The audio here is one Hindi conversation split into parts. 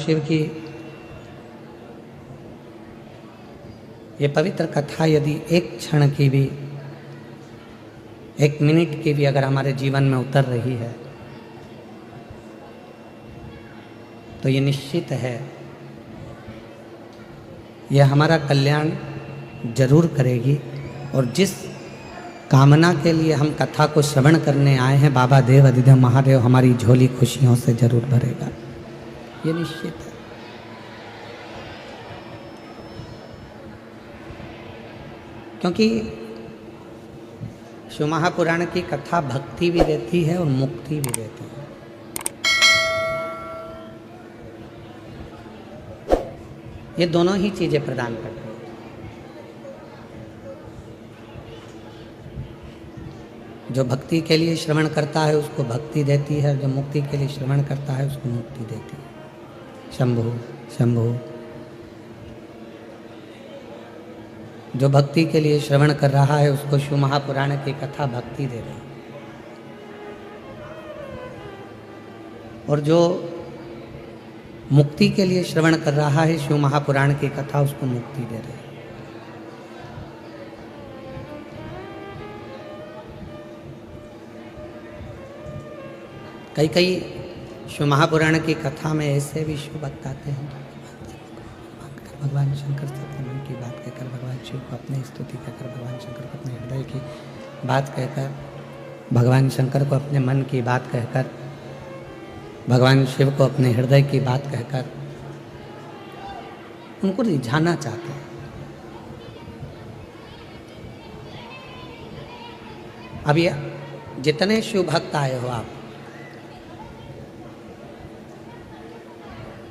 शिव की ये पवित्र कथा यदि एक क्षण की भी, एक मिनट की भी अगर हमारे जीवन में उतर रही है तो ये निश्चित है यह हमारा कल्याण जरूर करेगी। और जिस कामना के लिए हम कथा को श्रवण करने आए हैं, बाबा देव अधिदेव महादेव हमारी झोली खुशियों से जरूर भरेगा, ये निश्चित है। क्योंकि शिव महापुराण की कथा भक्ति भी देती है और मुक्ति भी देती है। ये दोनों ही चीजें प्रदान करती है। जो भक्ति के लिए श्रवण करता है उसको भक्ति देती है, जो मुक्ति के लिए श्रवण करता है उसको मुक्ति देती है। शंभु शंभु। जो भक्ति के लिए श्रवण कर रहा है उसको शिव महापुराण की कथा भक्ति दे रही है, और जो मुक्ति के लिए श्रवण कर रहा है शिव महापुराण की कथा उसको मुक्ति दे रही है। कई कई शिव महापुराण की कथा में ऐसे भी शिव बताते हैं, भगवान शंकर से अपने मन की बात कहकर, भगवान शिव को अपनी स्तुति कहकर, भगवान शंकर को अपने हृदय की बात कहकर, भगवान शंकर को अपने मन की बात कहकर, भगवान शिव को अपने हृदय की बात कहकर उनको रिझाना चाहते हैं। अब ये जितने शिव भक्त आए हो,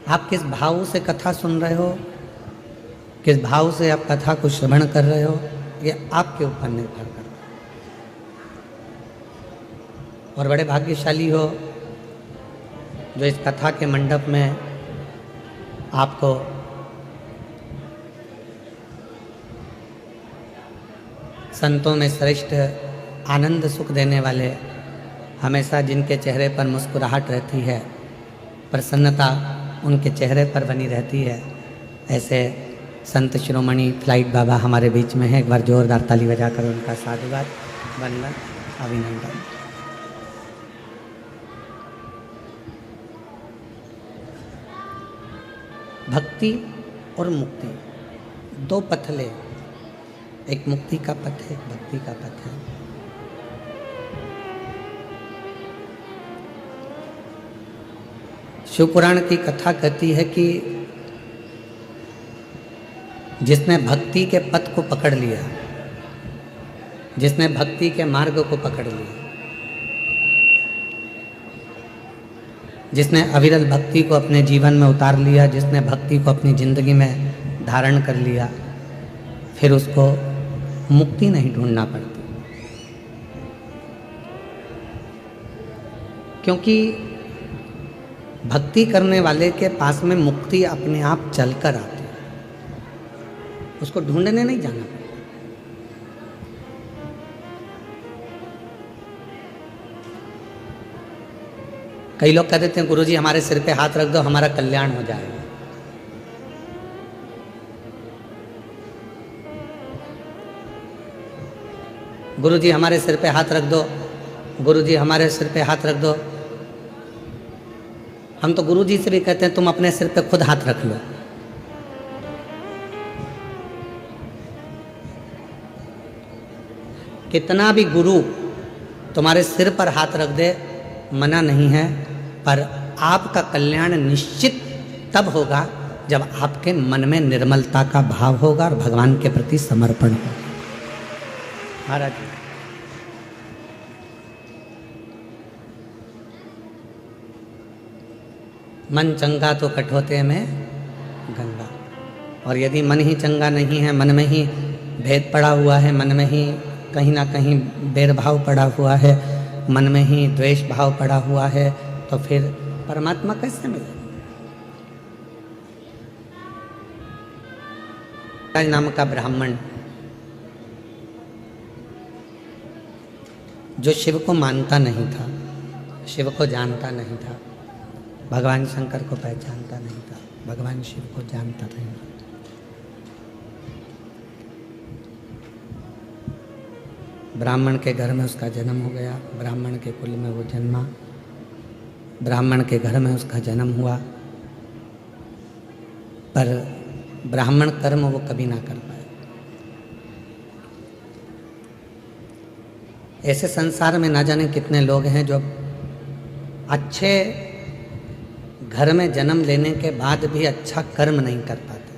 आप किस भाव से कथा सुन रहे हो, किस भाव से आप कथा को श्रवण कर रहे हो, ये आपके ऊपर निर्भर करता है। और बड़े भाग्यशाली हो जो इस कथा के मंडप में आपको संतों में श्रेष्ठ आनंद सुख देने वाले, हमेशा जिनके चेहरे पर मुस्कुराहट रहती है, प्रसन्नता उनके चेहरे पर बनी रहती है, ऐसे संत शिरोमणि फ्लाइट बाबा हमारे बीच में है। एक बार जोरदार ताली बजाकर उनका साधुवाद, वंदन, अभिनंदन। भक्ति और मुक्ति दो पथले, एक मुक्ति का पथ है, एक भक्ति का पथ है। शिव पुराण की कथा कहती है कि जिसने भक्ति के पथ को पकड़ लिया, जिसने भक्ति के मार्ग को पकड़ लिया, जिसने अविरल भक्ति को अपने जीवन में उतार लिया, जिसने भक्ति को अपनी जिंदगी में धारण कर लिया, फिर उसको मुक्ति नहीं ढूंढना पड़ती। क्योंकि भक्ति करने वाले के पास में मुक्ति अपने आप चलकर आती है, उसको ढूंढने नहीं जाना पड़ता। कई लोग कह देते हैं गुरुजी हमारे सिर पे हाथ रख दो हमारा कल्याण हो जाएगा। गुरुजी हमारे सिर पे हाथ रख दो, गुरुजी हमारे सिर पे हाथ रख दो। हम तो गुरुजी से भी कहते हैं तुम अपने सिर पे खुद हाथ रख लो। कितना भी गुरु तुम्हारे सिर पर हाथ रख दे, मना नहीं है, पर आपका कल्याण निश्चित तब होगा जब आपके मन में निर्मलता का भाव होगा और भगवान के प्रति समर्पण होगा। महाराज मन चंगा तो कठोते में गंगा, और यदि मन ही चंगा नहीं है, मन में ही भेद पड़ा हुआ है, मन में ही कहीं ना कहीं भेदभाव पड़ा हुआ है, मन में ही द्वेष भाव पड़ा हुआ है, तो फिर परमात्मा कैसे मिले? नाम का ब्राह्मण जो शिव को मानता नहीं था, शिव को जानता नहीं था, भगवान शंकर को पहचानता नहीं था, भगवान शिव को जानता था। ब्राह्मण के घर में उसका जन्म हो गया, ब्राह्मण के कुल में वो जन्मा, ब्राह्मण के घर में उसका जन्म हुआ, पर ब्राह्मण कर्म वो कभी ना कर पाए। ऐसे संसार में ना जाने कितने लोग हैं जो अच्छे घर में जन्म लेने के बाद भी अच्छा कर्म नहीं कर पाते,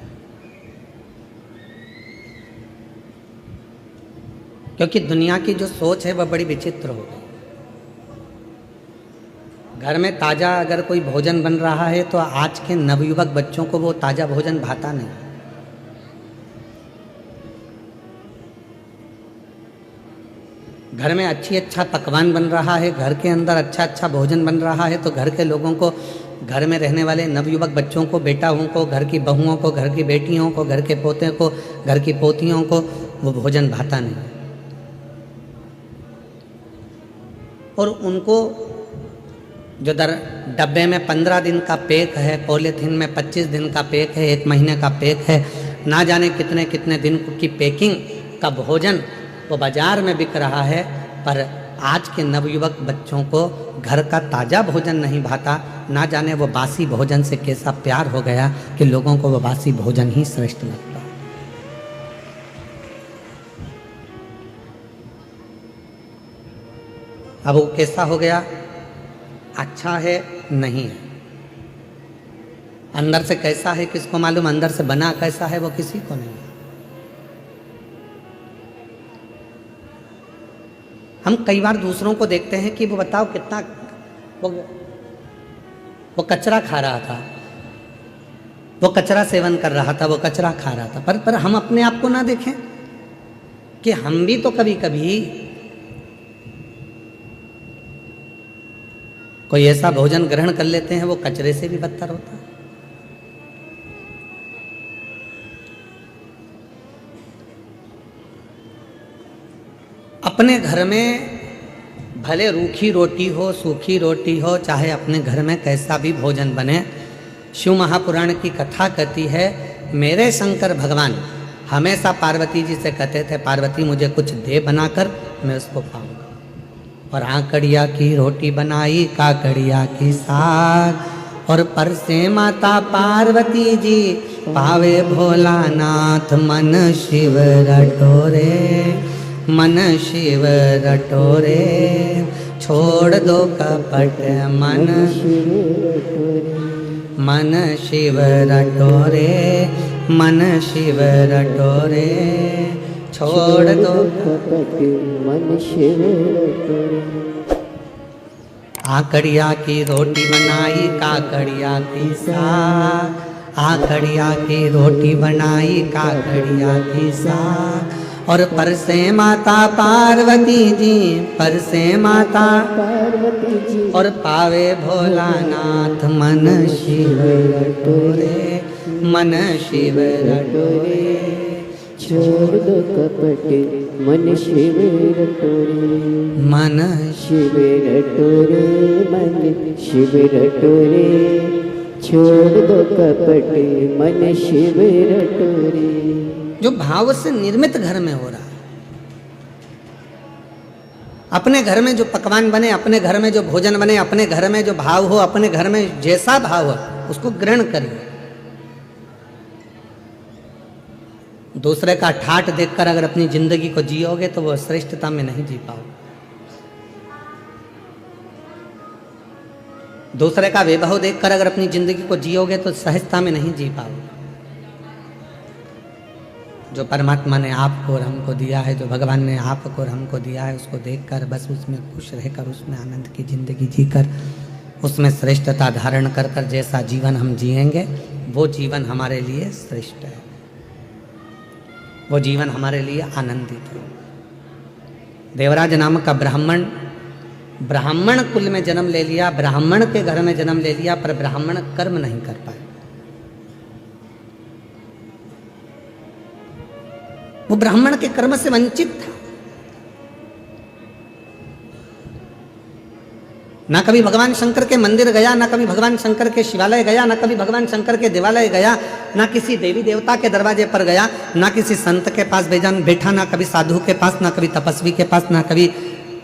क्योंकि दुनिया की जो सोच है वह बड़ी विचित्र हो गई। घर में ताज़ा अगर कोई भोजन बन रहा है तो आज के नवयुवक बच्चों को वो ताज़ा भोजन भाता नहीं। घर में अच्छा पकवान बन रहा है, घर के अंदर अच्छा भोजन बन रहा है, तो घर के लोगों को, घर में रहने वाले नवयुवक बच्चों को, बेटाओं को, घर की बहुओं को, घर की बेटियों को, घर के पोते को, घर की पोतियों को वो भोजन भाता नहीं। और उनको जो डब्बे में 15 दिन का पैक है, पॉलीथीन में 25 दिन का पैक है, 1 महीने का पैक है, ना जाने कितने कितने दिन की पैकिंग का भोजन वो बाजार में बिक रहा है, पर आज के नवयुवक बच्चों को घर का ताज़ा भोजन नहीं भाता। ना जाने वो बासी भोजन से कैसा प्यार हो गया कि लोगों को वो बासी भोजन ही श्रेष्ठ लगता है। अब वो कैसा हो गया? अच्छा है नहीं है, अंदर से कैसा है किसको मालूम, अंदर से बना कैसा है वो किसी को नहीं। हम कई बार दूसरों को देखते हैं कि वो बताओ कितना वो कचरा खा रहा था, वो कचरा सेवन कर रहा था, वो कचरा खा रहा था, पर हम अपने आप को ना देखें कि हम भी तो कभी कभी कोई ऐसा भोजन ग्रहण कर लेते हैं वो कचरे से भी बदतर होता है। अपने घर में भले रूखी रोटी हो, सूखी रोटी हो, चाहे अपने घर में कैसा भी भोजन बने, शिव महापुराण की कथा कहती है, मेरे शंकर भगवान हमेशा पार्वती जी से कहते थे, पार्वती मुझे कुछ दे बनाकर, मैं उसको पाऊंगा। और आकड़िया की रोटी बनाई, काकड़िया की साग, और परसे माता पार्वती जी पावे भोलानाथ, मन शिव रटोरे, मन शिव रटोरे, छोड़ दो कपट मन मन शिव रटोरे, मन शिव रटोरे, छोड़ दो कपट मन शिव रटोरे। आकड़िया की रोटी बनाई, काकड़िया की साग, आकड़िया की रोटी बनाई, काकड़िया की साग, और परसे माता पार्वती जी, परसे माता पार्वती जी, और पावे भोलानाथ, मन शिव रटोरे, मन शिव रटोरे, छोड़ दो कपट मन शिव रटोरे, मन शिव रटोरे, मन शिव रटोरे, छोड़ दो कपट मन शिव रटोरे। जो भाव से निर्मित घर में हो रहा है, अपने घर में जो पकवान बने, अपने घर में जो भोजन बने, अपने घर में जो भाव हो, अपने घर में जैसा भाव हो उसको ग्रहण करिए। दूसरे का ठाठ देखकर अगर अपनी जिंदगी को जियोगे तो वो श्रेष्ठता में नहीं जी पाओगे। दूसरे का वैभव देखकर अगर अपनी जिंदगी को जियोगे तो सहजता में नहीं जी पाओगे। जो परमात्मा ने आपको और हमको दिया है, जो भगवान ने आपको और हमको दिया है, उसको देखकर बस उसमें खुश रहकर, उसमें आनंद की जिंदगी जीकर, उसमें श्रेष्ठता धारण कर कर जैसा जीवन हम जिएंगे वो जीवन हमारे लिए श्रेष्ठ है, वो जीवन हमारे लिए आनंदित है। देवराज नाम का ब्राह्मण कुल में जन्म ले लिया, ब्राह्मण के घर में जन्म ले लिया, पर ब्राह्मण कर्म नहीं कर पाए। वो ब्राह्मण के कर्म से वंचित था। ना कभी भगवान शंकर के मंदिर गया, ना कभी भगवान शंकर के शिवालय गया, ना कभी भगवान शंकर के देवालय गया, ना किसी देवी देवता के दरवाजे पर गया, ना किसी संत के पास बैठा, ना कभी साधु के पास, ना कभी तपस्वी के पास, ना कभी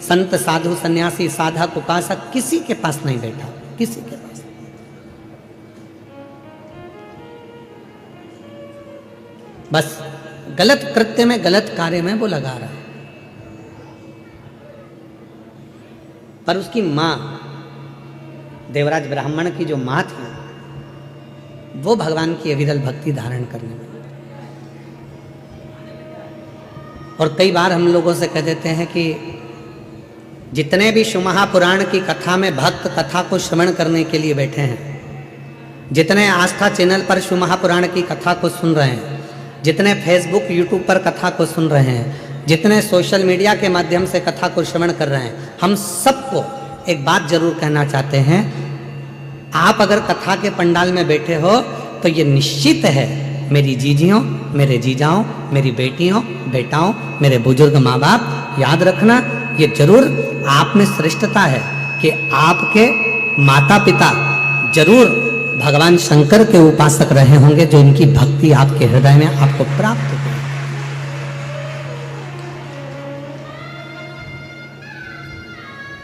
संत साधु सन्यासी साधक उपासक, किसी के पास नहीं बैठा, किसी के पास। बस गलत कृत्य में, गलत कार्य में वो लगा रहा है। पर उसकी मां, देवराज ब्राह्मण की जो मां थी, वो भगवान की अविरल भक्ति धारण करने में। और कई बार हम लोगों से कह देते हैं कि जितने भी महापुराण की कथा में भक्त कथा को श्रवण करने के लिए बैठे हैं, जितने आस्था चैनल पर महापुराण की कथा को सुन रहे हैं, जितने फेसबुक यूट्यूब पर कथा को सुन रहे हैं, जितने सोशल मीडिया के माध्यम से कथा को श्रवण कर रहे हैं, हम सबको एक बात जरूर कहना चाहते हैं, आप अगर कथा के पंडाल में बैठे हो तो ये निश्चित है, मेरी जीजियों, मेरे जीजाओं, मेरी बेटियों, बेटाओं, मेरे बुजुर्ग माँ बाप, याद रखना ये जरूर आप में श्रेष्ठता है कि आपके माता पिता जरूर भगवान शंकर के उपासक रहे होंगे, जो इनकी भक्ति आपके हृदय में आपको प्राप्त हो।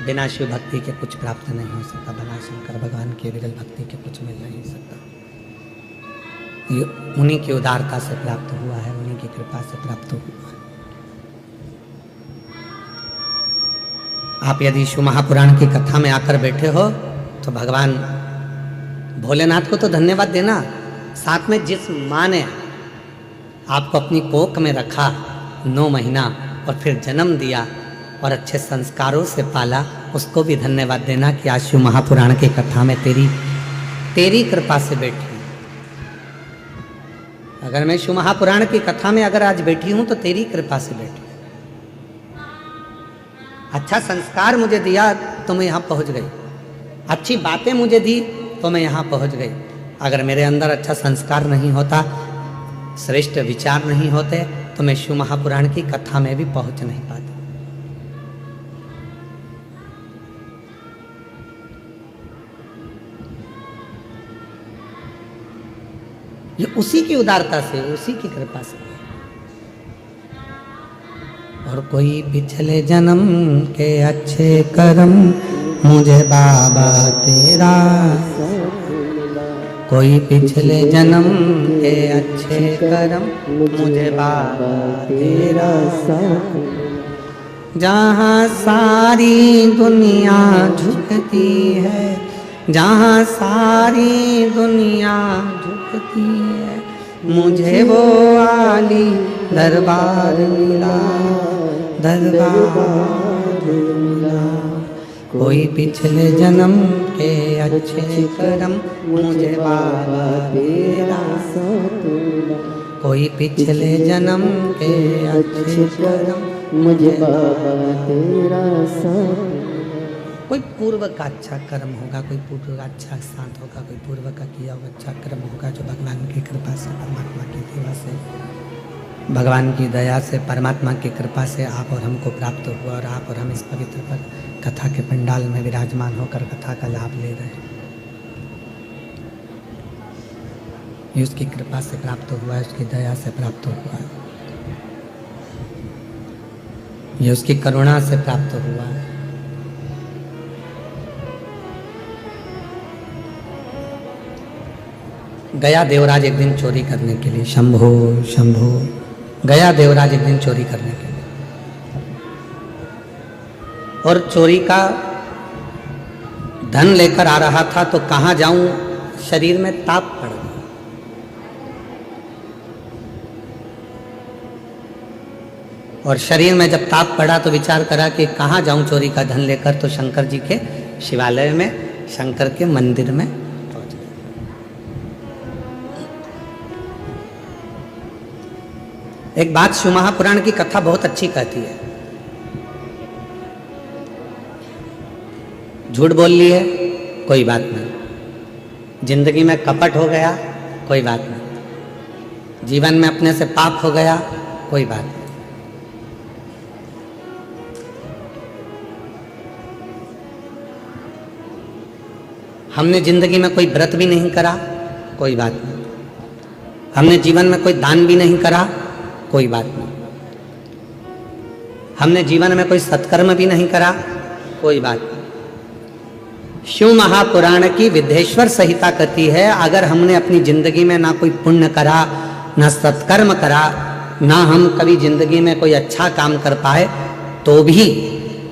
बिना शिव भक्ति के कुछ प्राप्त नहीं हो सकता, बिना शंकर भगवान की विरल भक्ति के कुछ मिल नहीं सकता। ये उन्हीं की उदारता से प्राप्त हुआ है, उन्हीं की कृपा से प्राप्त हुआ है। आप यदि शिव महापुराण की कथा में आकर बैठे हो तो भगवान भोलेनाथ को तो धन्यवाद देना, साथ में जिस माँ ने आपको अपनी कोख में रखा 9 महीना और फिर जन्म दिया और अच्छे संस्कारों से पाला, उसको भी धन्यवाद देना कि आज शिव महापुराण की कथा में तेरी कृपा से बैठी। अगर मैं शिव महापुराण की कथा में अगर आज बैठी हूं तो तेरी कृपा से बैठी। अच्छा संस्कार मुझे दिया तो मैं यहाँ पहुंच गई, अच्छी बातें मुझे दी तो मैं यहाँ पहुंच गई। अगर मेरे अंदर अच्छा संस्कार नहीं होता, श्रेष्ठ विचार नहीं होते, तो मैं शिव महापुराण की कथा में भी पहुंच नहीं पाती। ये उसी की उदारता से, उसी की कृपा से। और कोई पिछले जन्म के अच्छे कर्म मुझे बाबा तेरा, कोई पिछले जन्म के अच्छे कर्म मुझे बाबा तेरा, जहाँ सारी दुनिया झुकती है, जहाँ सारी दुनिया झुकती है, मुझे वो आली दरबार मिला, दरबार मिला। कोई पिछले जन्म के अच्छे कर्म मुझे बाबा तेरा, कोई पिछले जन्म के अच्छे कर्म मुझे बाबा तेरा। कोई पूर्व का अच्छा कर्म होगा, कोई पूर्व का अच्छा शांत होगा, कोई पूर्व का किया हुआ अच्छा कर्म होगा, जो भगवान की कृपा से, परमात्मा की सेवा से, भगवान की दया से, परमात्मा की कृपा से आप और हमको प्राप्त हुआ। और आप और हम इस पवित्र पर कथा के पंडाल में विराजमान होकर कथा का लाभ ले रहे हैं। ये उसकी कृपा से प्राप्त हुआ है, उसकी दया से प्राप्त हुआ है, ये उसकी करुणा से प्राप्त हुआ है। गया देवराज एक दिन चोरी करने के लिए, शंभो शंभो, गया देवराज एक दिन चोरी करने के लिए, और चोरी का धन लेकर आ रहा था। तो कहाँ जाऊं, शरीर में ताप पड़ गया। और शरीर में जब ताप पड़ा तो विचार करा कि कहाँ जाऊं चोरी का धन लेकर, तो शंकर जी के शिवालय में, शंकर के मंदिर में पहुंच गया। एक बात शिव महापुराण की कथा बहुत अच्छी कहती है। झूठ बोल लिए कोई बात नहीं, जिंदगी में कपट हो गया कोई बात नहीं, जीवन में अपने से पाप हो गया कोई बात नहीं, हमने जिंदगी में कोई व्रत भी नहीं करा, कोई बात नहीं। हमने जीवन में कोई दान भी नहीं करा, कोई बात नहीं। हमने जीवन में कोई सत्कर्म भी नहीं करा, कोई बात नहीं। शिव महापुराण की विद्येश्वर संहिता कहती है, अगर हमने अपनी जिंदगी में ना कोई पुण्य करा, ना सत्कर्म करा, ना हम कभी जिंदगी में कोई अच्छा काम कर पाए, तो भी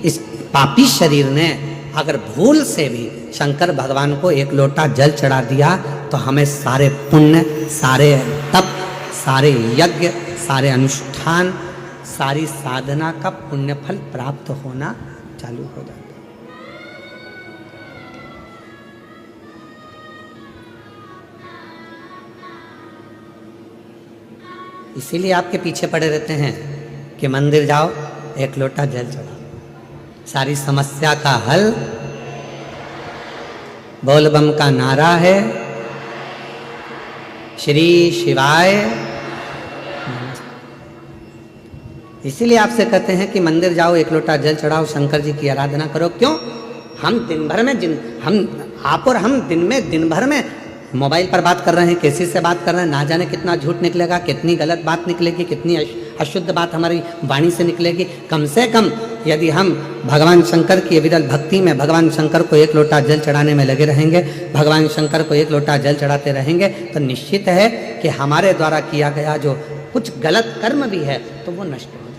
इस पापी शरीर ने अगर भूल से भी शंकर भगवान को एक लोटा जल चढ़ा दिया, तो हमें सारे पुण्य, सारे तप, सारे यज्ञ, सारे अनुष्ठान, सारी साधना का पुण्य फल प्राप्त होना चालू हो जाता है। इसीलिए आपके पीछे पड़े रहते हैं कि मंदिर जाओ, एक लोटा जल चढ़ाओ, सारी समस्या का हल बोल बम का नारा है, श्री शिवाय। इसीलिए आपसे कहते हैं कि मंदिर जाओ, एक लोटा जल चढ़ाओ, शंकर जी की आराधना करो। क्यों? हम दिन भर में हम दिन भर में मोबाइल पर बात कर रहे हैं, किसी से बात कर रहे हैं, ना जाने कितना झूठ निकलेगा, कितनी गलत बात निकलेगी, कितनी अशुद्ध बात हमारी वाणी से निकलेगी। कम से कम यदि हम भगवान शंकर की विरल भक्ति में भगवान शंकर को एक लोटा जल चढ़ाने में लगे रहेंगे, भगवान शंकर को एक लोटा जल चढ़ाते रहेंगे, तो निश्चित है कि हमारे द्वारा किया गया जो कुछ गलत कर्म भी है तो वो नष्ट हो जाए।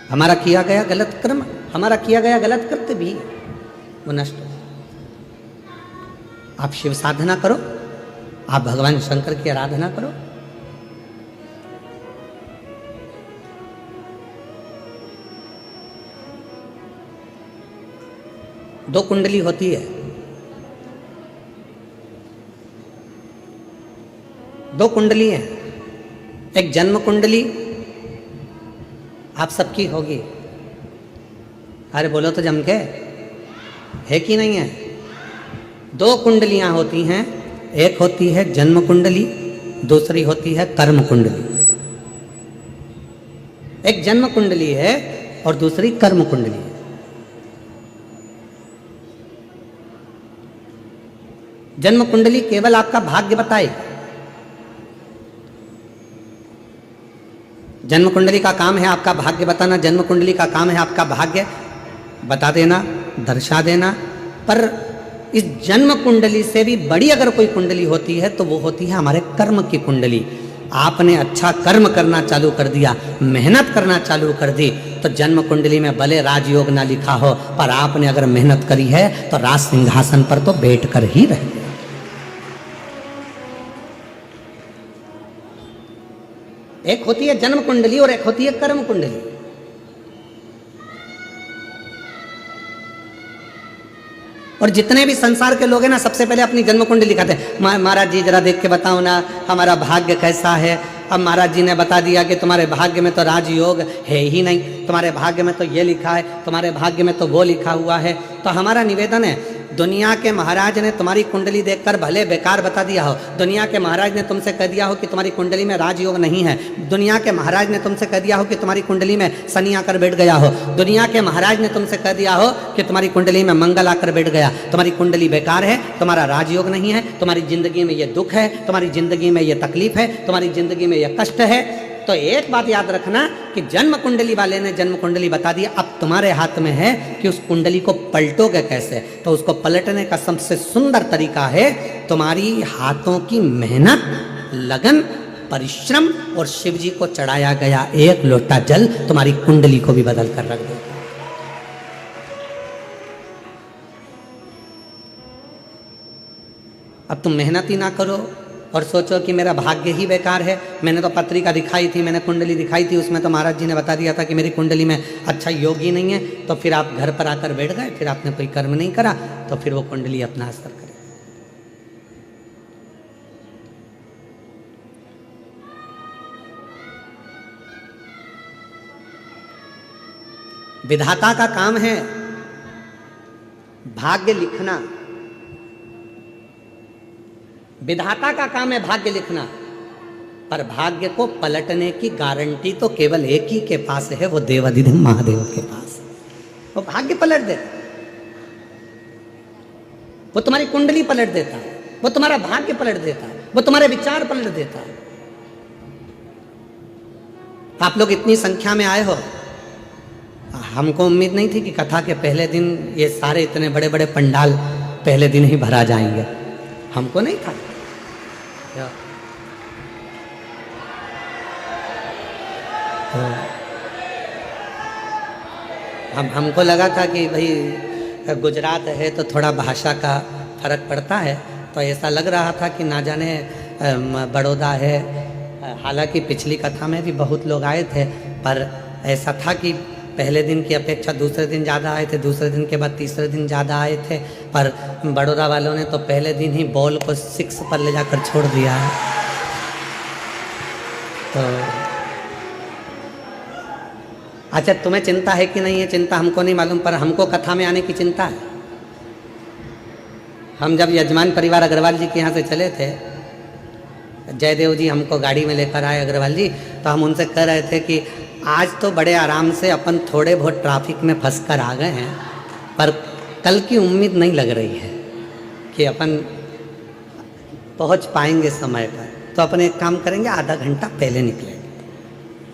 हमारा किया गया गलत कर्म, हमारा किया गया गलत कृत्य भी वो नष्ट हो जाए। आप शिव साधना करो, आप भगवान शंकर की आराधना करो। दो कुंडली होती है, दो कुंडली है। एक जन्म कुंडली आप सबकी होगी। अरे बोलो तो जम के, है कि नहीं है? दो कुंडलियां होती हैं, एक होती है जन्म कुंडली, दूसरी होती है कर्म कुंडली। एक जन्म कुंडली है और दूसरी कर्म कुंडली है। जन्म कुंडली केवल आपका भाग्य बताए। जन्म कुंडली का काम है आपका भाग्य बताना, जन्म कुंडली का काम है आपका भाग्य बता देना, दर्शा देना। पर इस जन्म कुंडली से भी बड़ी अगर कोई कुंडली होती है तो वो होती है हमारे कर्म की कुंडली। आपने अच्छा कर्म करना चालू कर दिया, मेहनत करना चालू कर दी, तो जन्म कुंडली में भले राजयोग ना लिखा हो, पर आपने अगर मेहनत करी है तो राज सिंहासन पर तो बैठ कर ही रहे। एक होती है जन्म कुंडली और एक होती है कर्म कुंडली। और जितने भी संसार के लोग हैं ना, सबसे पहले अपनी जन्म कुंडली लिखाते हैं। महाराज जी जरा देख के बताओ ना हमारा भाग्य कैसा है। अब महाराज जी ने बता दिया कि तुम्हारे भाग्य में तो राजयोग है ही नहीं, तुम्हारे भाग्य में तो ये लिखा है, तुम्हारे भाग्य में तो वो लिखा हुआ है। तो हमारा निवेदन है, दुनिया के महाराज ने तुम्हारी कुंडली देखकर भले बेकार बता दिया हो, दुनिया के महाराज ने तुमसे कह दिया हो कि तुम्हारी कुंडली में राजयोग नहीं है, दुनिया के महाराज ने तुमसे कह दिया हो कि तुम्हारी कुंडली में शनि आकर बैठ गया हो, दुनिया के महाराज ने तुमसे कह दिया हो कि तुम्हारी कुंडली में मंगल आकर बैठ गया, तुम्हारी कुंडली बेकार है, तुम्हारा राजयोग नहीं है, तुम्हारी जिंदगी में ये दुख है, तुम्हारी जिंदगी में ये तकलीफ है, तुम्हारी जिंदगी में ये कष्ट है। तो एक बात याद रखना कि जन्म कुंडली वाले ने जन्म कुंडली बता दी, अब तुम्हारे हाथ में है कि उस कुंडली को पलटोगे कैसे। तो उसको पलटने का सबसे सुंदर तरीका है तुम्हारी हाथों की मेहनत, लगन, परिश्रम और शिव जी को चढ़ाया गया एक लोटा जल तुम्हारी कुंडली को भी बदल कर रख देगा। अब तुम मेहनत ही ना करो और सोचो कि मेरा भाग्य ही बेकार है। मैंने तो पत्रिका दिखाई थी, मैंने कुंडली दिखाई थी, उसमें तो महाराज जी ने बता दिया था कि मेरी कुंडली में अच्छा योग ही नहीं है। तो फिर आप घर पर आकर बैठ गए, फिर आपने कोई कर्म नहीं करा, तो फिर वो कुंडली अपना असर करे। विधाता का काम है भाग्य लिखना, विधाता का काम है भाग्य लिखना, पर भाग्य को पलटने की गारंटी तो केवल एक ही के पास है, वो देवाधिदेव महादेव के पास। वो भाग्य पलट दे। वो तुम्हारी कुंडली पलट देता है, वो तुम्हारा भाग्य पलट देता है, वो तुम्हारे विचार पलट देता है। आप लोग इतनी संख्या में आए हो, हमको उम्मीद नहीं थी कि कथा के पहले दिन ये सारे इतने बड़े बड़े पंडाल पहले दिन ही भरा जाएंगे, हमको नहीं था। तो हमको लगा था कि भाई गुजरात है तो थोड़ा भाषा का फर्क पड़ता है, तो ऐसा लग रहा था कि ना जाने बड़ौदा है। हालांकि पिछली कथा में भी बहुत लोग आए थे, पर ऐसा था कि पहले दिन की अपेक्षा दूसरे दिन ज़्यादा आए थे, दूसरे दिन के बाद तीसरे दिन ज़्यादा आए थे। पर बड़ौदा वालों ने तो पहले दिन ही बॉल को 6 पर ले जाकर छोड़ दिया है। तो अच्छा, तुम्हें चिंता है कि नहीं है? चिंता हमको नहीं मालूम, पर हमको कथा में आने की चिंता है। हम जब यजमान परिवार अग्रवाल जी के यहाँ से चले थे, जयदेव जी हमको गाड़ी में लेकर आए अग्रवाल जी, तो हम उनसे कह रहे थे कि आज तो बड़े आराम से अपन थोड़े बहुत ट्रैफिक में फंस कर आ गए हैं, पर कल की उम्मीद नहीं लग रही है कि अपन पहुंच पाएंगे समय पर। तो अपन एक काम करेंगे, आधा घंटा पहले निकलेंगे।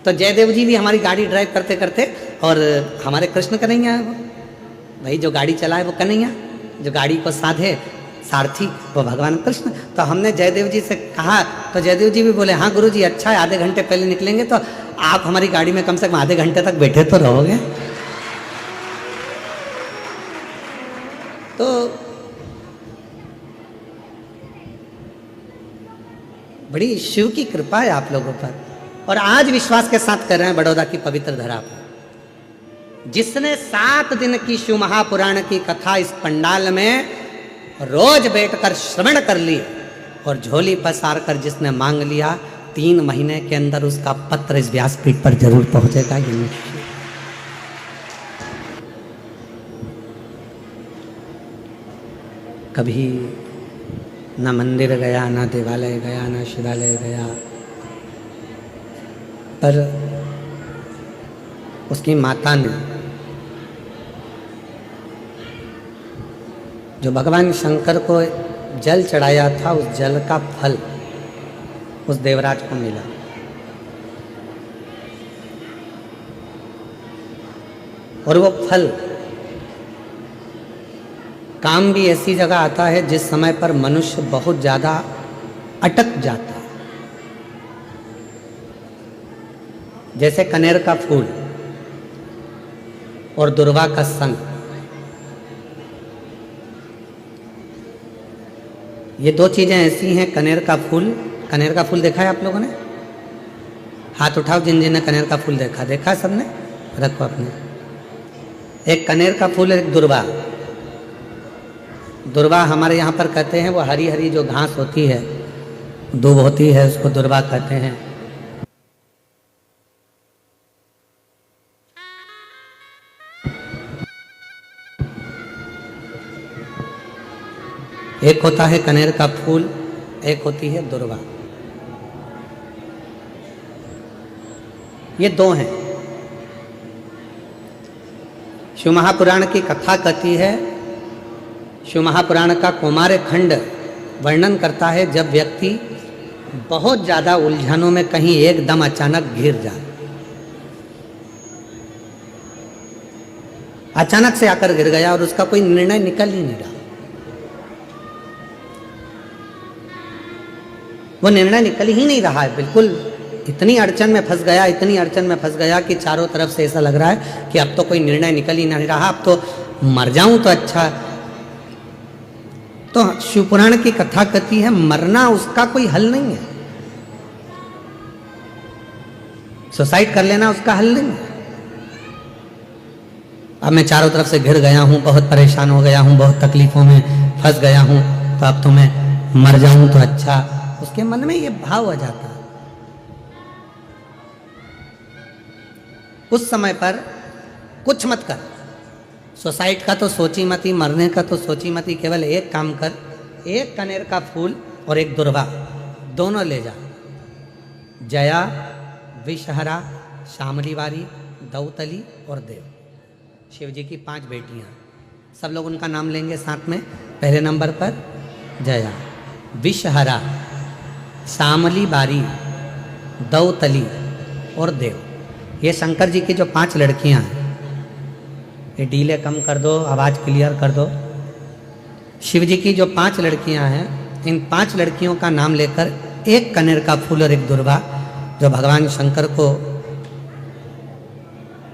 तो जयदेव जी भी हमारी गाड़ी ड्राइव करते करते, और हमारे कृष्ण कन्हैया है वो, भाई जो गाड़ी चलाए वो कन्हैया, जो गाड़ी को साधे सारथी वो भगवान कृष्ण। तो हमने जयदेव जी से कहा, तो जयदेव जी भी बोले हाँ गुरु जी अच्छा है, आधे घंटे पहले निकलेंगे तो आप हमारी गाड़ी में कम से कम आधे घंटे तक बैठे तो रहोगे। तो बड़ी शिव की कृपा है आप लोगों पर, और आज विश्वास के साथ कर रहे हैं बड़ौदा की पवित्र धरा पर। जिसने 7 दिन की शिव महापुराण की कथा इस पंडाल में रोज बैठकर श्रवण कर ली, और झोली पसार कर जिसने मांग लिया, 3 महीने के अंदर उसका पत्र इस व्यासपीठ पर जरूर पहुंचेगा। ये निश्चय। कभी न मंदिर गया, न देवालय गया, न शिवालय गया, पर उसकी माता ने जो भगवान शंकर को जल चढ़ाया था, उस जल का फल उस देवराज को मिला। और वो फल काम भी ऐसी जगह आता है जिस समय पर मनुष्य बहुत ज्यादा अटक जाता है, जैसे कनेर का फूल और दुर्वा का संग। ये 2 चीजें ऐसी हैं। कनेर का फूल देखा है आप लोगों ने? हाथ उठाओ जिन जिन ने कनेर का फूल देखा। देखा सबने? रखो अपने। एक कनेर का फूल, एक दुर्वा। दुर्वा हमारे यहाँ पर कहते हैं वो हरी हरी जो घास होती है, दूब होती है, उसको दुर्वा कहते हैं। एक होता है कनेर का फूल, एक होती है दुर्वा। ये 2 हैं। शिव महापुराण की कथा कहती है, शिव महापुराण का कौमार्य खंड वर्णन करता है जब व्यक्ति बहुत ज्यादा उलझनों में कहीं एकदम अचानक घिर जाए, अचानक से आकर गिर गया और उसका कोई निर्णय निकल ही नहीं रहा। वो निर्णय निकल ही नहीं रहा है, बिल्कुल इतनी अड़चन में फंस गया, इतनी अड़चन में फंस गया कि चारों तरफ से ऐसा लग रहा है कि अब तो कोई निर्णय निकल ही नहीं रहा, अब तो मर जाऊं तो अच्छा। तो शिवपुराण की कथा कहती है मरना उसका कोई हल नहीं है, सुसाइड कर लेना उसका हल नहीं है। अब मैं चारों तरफ से घिर गया हूं, बहुत परेशान हो गया हूं, बहुत तकलीफों में फंस गया हूं, तो अब तो मैं मर जाऊं तो अच्छा। उसके मन में ये भाव आ जाता है। उस समय पर कुछ मत कर, सुसाइड का तो सोची मत ही, मरने का तो सोची मत ही। केवल एक काम कर, एक कनेर का फूल और एक दुर्वा दोनों ले जा। जया, विषहरा, शामलीवारी, दौतली और देव, शिव जी की 5 बेटियां। सब लोग उनका नाम लेंगे साथ में। पहले नंबर पर जया, विषहरा, श्यामली बारी, दौतली और देव। ये शंकर जी की जो 5 लड़कियां हैं, ये डीले कम कर दो, आवाज़ क्लियर कर दो। शिव जी की जो 5 लड़कियां हैं, इन 5 लड़कियों का नाम लेकर एक कनेर का फूल और एक दुर्वा जो भगवान शंकर को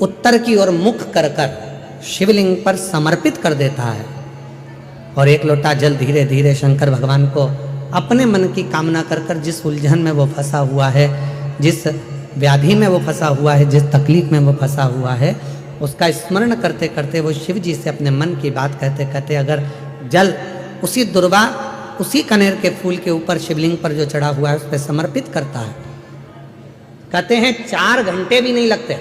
उत्तर की ओर मुख कर कर शिवलिंग पर समर्पित कर देता है, और एक लोटा जल धीरे धीरे शंकर भगवान को अपने मन की कामना कर कर जिस उलझन में वो फंसा हुआ है, जिस व्याधि में वो फंसा हुआ है, जिस तकलीफ में वो फंसा हुआ है, उसका स्मरण करते करते वो शिव जी से अपने मन की बात कहते कहते अगर जल उसी दुर्वा, उसी कनेर के फूल के ऊपर शिवलिंग पर जो चढ़ा हुआ है उस पर समर्पित करता है, कहते हैं 4 घंटे भी नहीं लगते।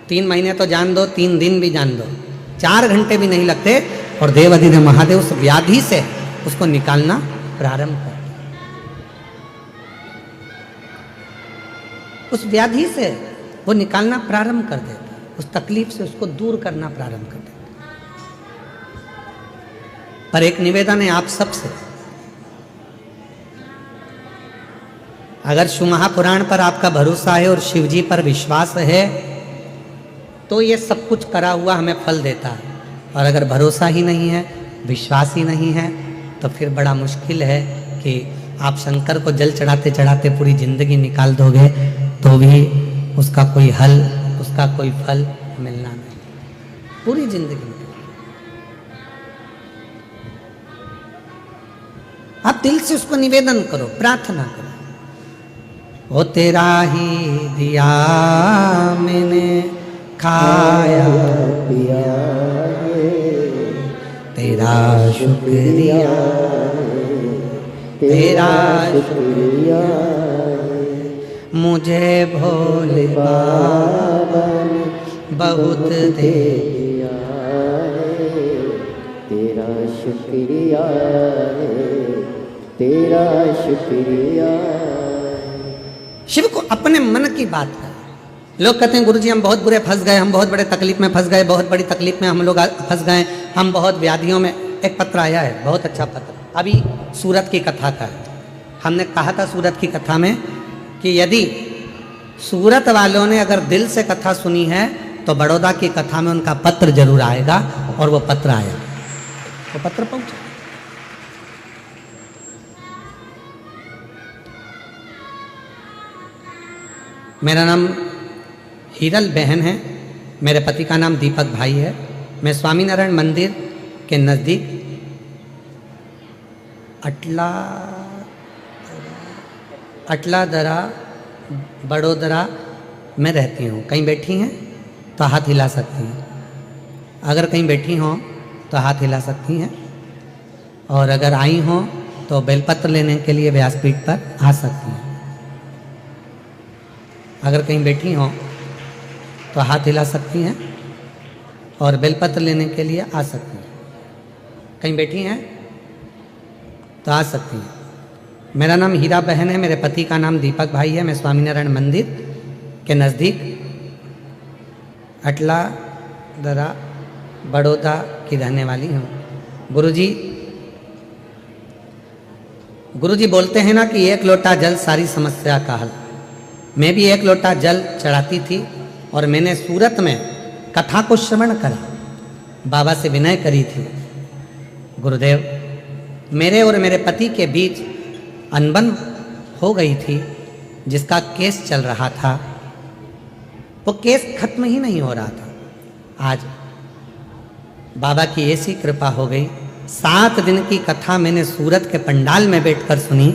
3 महीने तो जान दो, 3 दिन भी जान दो, 4 घंटे भी नहीं लगते, और देवाधिदेव महादेव उस व्याधि से उसको निकालना प्रारंभ कर, उस व्याधि से वो निकालना प्रारंभ कर देता, उस तकलीफ से उसको दूर करना प्रारंभ कर देता। पर एक निवेदन है आप सबसे, अगर शिव महापुराण पर आपका भरोसा है और शिव जी पर विश्वास है तो ये सब कुछ करा हुआ हमें फल देता है, और अगर भरोसा ही नहीं है, विश्वास ही नहीं है, तो फिर बड़ा मुश्किल है कि आप शंकर को जल चढ़ाते चढ़ाते पूरी जिंदगी निकाल दोगे तो भी उसका कोई हल, उसका कोई फल मिलना नहीं, पूरी जिंदगी। आप दिल से उसको निवेदन करो, प्रार्थना करो, वो तेरा ही दिया मैंने खाया पिया, तेरा शुक्रिया, तेरा शुक्रिया, मुझे भोले बाबा ने बहुत दे दिया, तेरा शुक्रिया, तेरा शुक्रिया। शिव को अपने मन की बात कर। लोग कहते हैं गुरुजी हम बहुत बुरे फंस गए, हम बहुत बड़े तकलीफ में फंस गए, बहुत बड़ी तकलीफ में हम लोग फंस गए, हम बहुत व्याधियों में। एक पत्र आया है, बहुत अच्छा पत्र, अभी सूरत की कथा का है। हमने कहा था सूरत की कथा में कि यदि सूरत वालों ने अगर दिल से कथा सुनी है तो बड़ौदा की कथा में उनका पत्र जरूर आएगा, और वो पत्र आया, वो पत्र पहुंचा। मेरा नाम हीरल बहन है, मेरे पति का नाम दीपक भाई है। मैं स्वामीनारायण मंदिर के नज़दीक अटलादरा बड़ोदरा में रहती हूँ। कहीं बैठी हैं तो हाथ हिला सकती हैं, अगर कहीं बैठी हों तो हाथ हिला सकती हैं, और अगर आई हों तो बेलपत्र लेने के लिए व्यासपीठ पर आ सकती हैं। अगर कहीं बैठी हों तो हाथ हिला सकती हैं और बेलपत्र लेने के लिए आ सकती हैं। कहीं बैठी हैं तो आ सकती हैं। मेरा नाम हीरा बहन है, मेरे पति का नाम दीपक भाई है। मैं स्वामीनारायण मंदिर के नज़दीक अटलादरा बड़ौदा की रहने वाली हूँ। गुरुजी बोलते हैं ना कि 1 लोटा जल सारी समस्या का हल। मैं भी 1 लोटा जल चढ़ाती थी, और मैंने सूरत में कथा को श्रवण करा, बाबा से विनय करी थी, गुरुदेव मेरे और मेरे पति के बीच अनबन हो गई थी, जिसका केस चल रहा था, वो केस खत्म ही नहीं हो रहा था। आज बाबा की ऐसी कृपा हो गई, 7 दिन की कथा मैंने सूरत के पंडाल में बैठकर सुनी,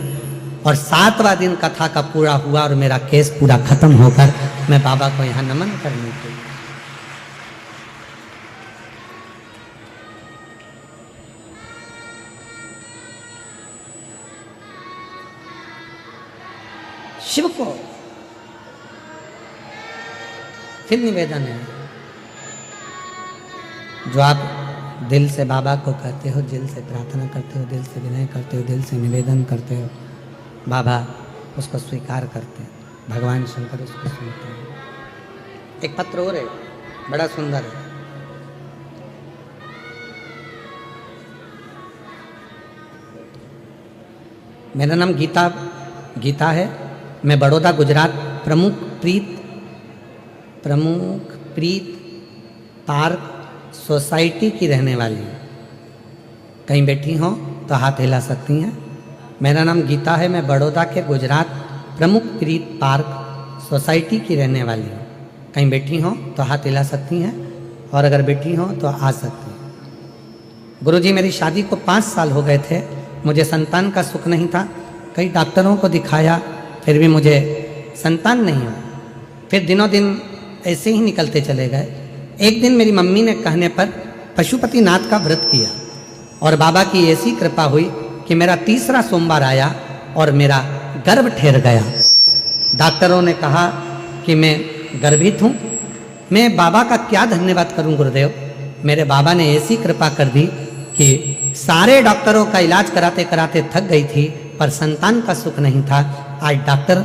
और 7वां दिन कथा का पूरा हुआ और मेरा केस पूरा खत्म होकर मैं बाबा को यहाँ नमन करने के लिए। शिव को फिर निवेदन है, जो आप दिल से बाबा को कहते हो, दिल से प्रार्थना करते हो, दिल से विनय करते हो, दिल से निवेदन करते हो, बाबा उसको स्वीकार करते हैं, भगवान शंकर उसको सुनते हैं। एक पत्र और है, बड़ा सुंदर है। मेरा नाम गीता है। मैं बड़ौदा गुजरात प्रमुख प्रीत पार्क सोसाइटी की रहने वाली हूँ। कहीं बैठी हों तो हाथ हिला सकती हैं। मेरा नाम गीता है। मैं बड़ौदा के गुजरात प्रमुख प्रीत पार्क सोसाइटी की रहने वाली हूँ। कहीं बैठी हों तो हाथ हिला सकती हैं, और अगर बैठी हों तो आ सकती हैं। गुरुजी, मेरी शादी को 5 साल हो गए थे। मुझे संतान का सुख नहीं था। कई डॉक्टरों को दिखाया, फिर भी मुझे संतान नहीं हुआ। फिर दिनों दिन ऐसे ही निकलते चले गए। एक दिन मेरी मम्मी ने कहने पर पशुपतिनाथ का व्रत किया, और बाबा की ऐसी कृपा हुई कि मेरा 3रा सोमवार आया और मेरा गर्भ ठहर गया। डॉक्टरों ने कहा कि मैं गर्भित हूँ। मैं बाबा का क्या धन्यवाद करूं गुरुदेव। मेरे बाबा ने ऐसी कृपा कर दी कि सारे डॉक्टरों का इलाज कराते कराते थक गई थी, पर संतान का सुख नहीं था। आज डॉक्टर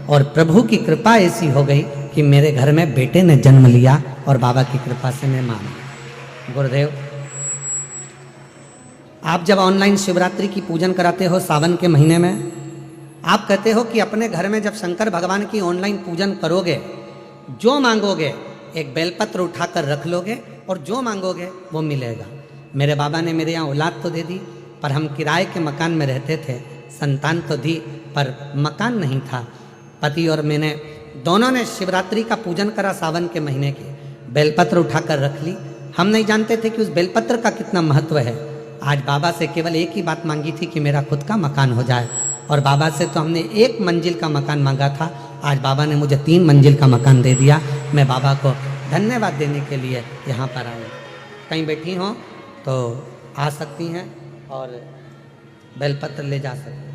और प्रभु की कृपा ऐसी हो गई कि मेरे घर में बेटे ने जन्म लिया, और बाबा की कृपा से मैं मान गया। गुरुदेव, आप जब ऑनलाइन शिवरात्रि की पूजन कराते हो सावन के महीने में, आप कहते हो कि अपने घर में जब शंकर भगवान की ऑनलाइन पूजन करोगे, जो मांगोगे एक बेलपत्र उठाकर रख लोगे, और जो मांगोगे वो मिलेगा। मेरे बाबा ने मेरे यहाँ औलाद तो दे दी, पर हम किराए के मकान में रहते थे। संतान तो दी, पर मकान नहीं था। पति और मैंने दोनों ने शिवरात्रि का पूजन करा सावन के महीने की। बेलपत्र उठाकर रख ली। हम नहीं जानते थे कि उस बेलपत्र का कितना महत्व है। आज बाबा से केवल एक ही बात मांगी थी कि मेरा खुद का मकान हो जाए, और बाबा से तो हमने 1 मंजिल का मकान मांगा था। आज बाबा ने मुझे 3 मंजिल का मकान दे दिया। मैं बाबा को धन्यवाद देने के लिए यहाँ पर आई। कहीं बैठी हों तो आ सकती हैं और बेलपत्र ले जा सकती हैं।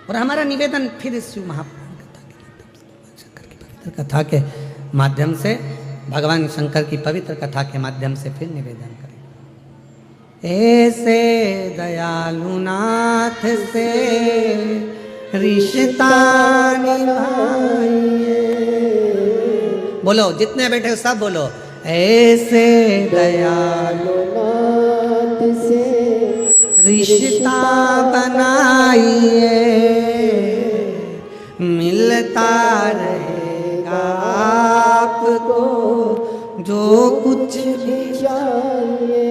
और हमारा निवेदन फिर इस शिव महापुराण शंकर की पवित्र कथा के माध्यम से, भगवान शंकर की पवित्र कथा के माध्यम से फिर निवेदन करें। ऐसे दयालु नाथ से रिश्ता निभाइए। बोलो, जितने बैठे सब बोलो, ऐसे दयालु नाथ से रिश्ता बनाइए, मिलता रहेगा आपको जो कुछ भी चाहिए,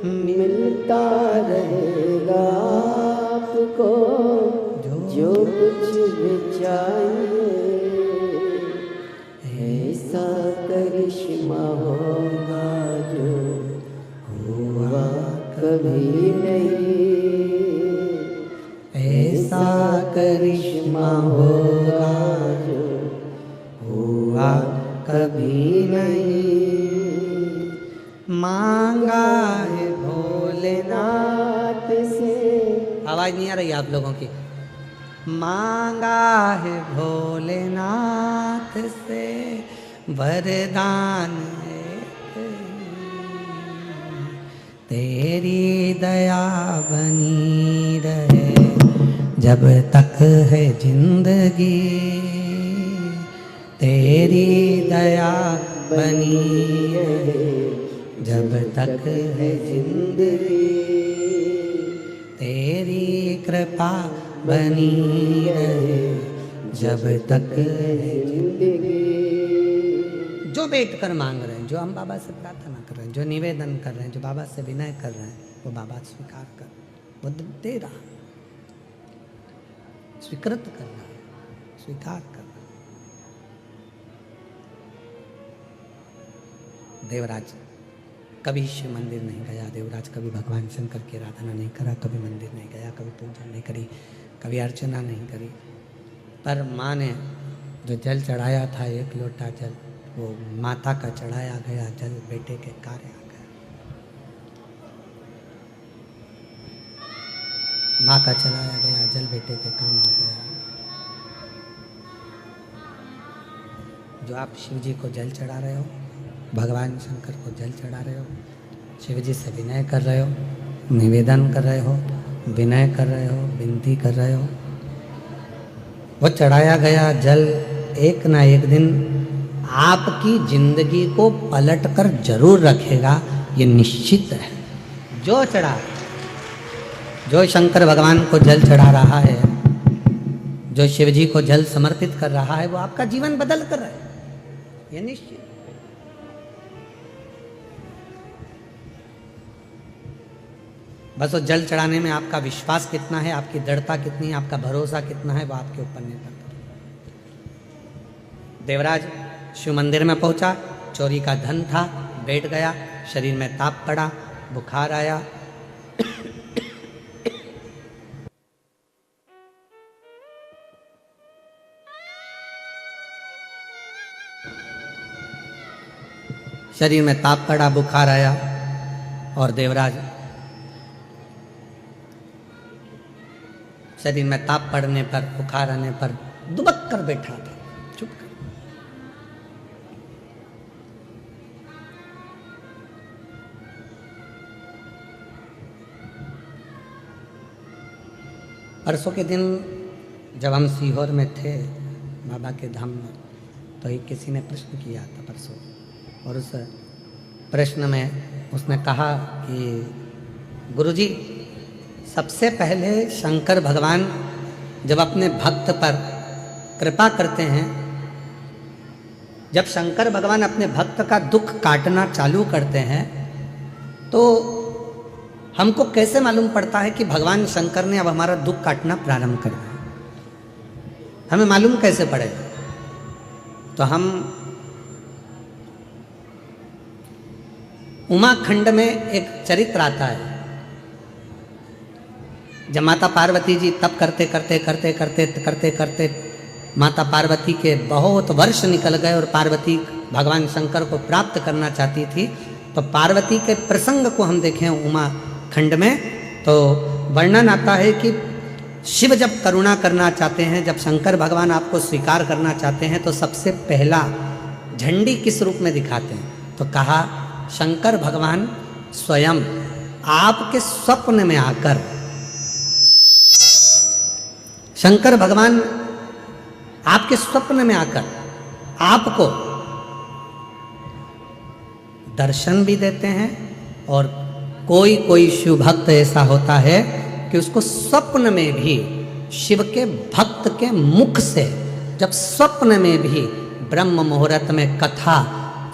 मिलता रहेगा आपको जो कुछ भी चाहिए। ऐसा करिश्मा होगा जो हुआ कभी नहीं, ऐसा करिश्मा होगा जो हुआ कभी नहीं। मांगा है भोलेनाथ से, आवाज नहीं आ रही आप लोगों की। मांगा है भोलेनाथ से वरदान है, तेरी दया बनी रहे जब तक है जिंदगी, तेरी दया बनी रहे जब तक है जिंदगी, तेरी कृपा बनी रहे जब तक है जिंदगी। जो बैठ कर मांग रहे हैं, जो हम बाबा से प्रार्थना कर रहे हैं, जो निवेदन कर रहे हैं, जो बाबा से विनय कर रहे हैं, वो बाबा स्वीकार कर, वो दे रहा, स्वीकृत करना, स्वीकार करना। देवराज कभी शिव मंदिर नहीं गया, देवराज कभी भगवान शंकर की आराधना नहीं करा, कभी मंदिर नहीं गया, कभी पूजन नहीं करी, कभी अर्चना नहीं करी। पर माँ ने जो जल चढ़ाया था, 1 लोटा जल, वो माता का चढ़ाया गया जल बेटे के कार्य आ गया। माँ का चढ़ाया गया जल बेटे के काम आ गया। जो आप शिव जी को जल चढ़ा रहे हो, भगवान शंकर को जल चढ़ा रहे हो, शिव जी से विनय कर रहे हो, निवेदन कर रहे हो, विनय कर रहे हो, विनती कर रहे हो, वो चढ़ाया गया जल एक ना एक दिन आपकी जिंदगी को पलट कर जरूर रखेगा, ये निश्चित है। जो चढ़ा, जो शंकर भगवान को जल चढ़ा रहा है, जो शिव जी को जल समर्पित कर रहा है, वो आपका जीवन बदल कर रहा है, ये निश्चित। बस वो जल चढ़ाने में आपका विश्वास कितना है, आपकी दृढ़ता कितनी है, आपका भरोसा कितना है, वो आपके ऊपर निर्भर करता है। देवराज शिव मंदिर में पहुंचा, चोरी का धन था, बैठ गया, शरीर में ताप पड़ा, बुखार आया। शरीर में ताप पड़ा, बुखार आया और देवराज शरीर में ताप पड़ने पर, बुखार आने पर दुबक कर बैठा था, चुप कर। परसों के दिन जब हम सीहोर में थे बाबा के धाम में, तो एक किसी ने प्रश्न किया था परसों, और उस प्रश्न में उसने कहा कि गुरुजी, सबसे पहले शंकर भगवान जब अपने भक्त पर कृपा करते हैं, जब शंकर भगवान अपने भक्त का दुख काटना चालू करते हैं, तो हमको कैसे मालूम पड़ता है कि भगवान शंकर ने अब हमारा दुख काटना प्रारंभ कर दिया? हमें मालूम कैसे पड़ेगा? तो हम उमाखंड में एक चरित्र आता है, जब माता पार्वती जी तप करते करते करते करते करते करते माता पार्वती के बहुत वर्ष निकल गए और पार्वती भगवान शंकर को प्राप्त करना चाहती थी, तो पार्वती के प्रसंग को हम देखें उमाखंड में, तो वर्णन आता है कि शिव जब करुणा करना चाहते हैं, जब शंकर भगवान आपको स्वीकार करना चाहते हैं, तो सबसे पहला झंडी किस रूप में दिखाते हैं? तो कहा शंकर भगवान स्वयं आपके स्वप्न में आकर, शंकर भगवान आपके स्वप्न में आकर आपको दर्शन भी देते हैं, और कोई कोई शिव भक्त ऐसा होता है कि उसको स्वप्न में भी शिव के भक्त के मुख से, जब स्वप्न में भी ब्रह्म मुहूर्त में कथा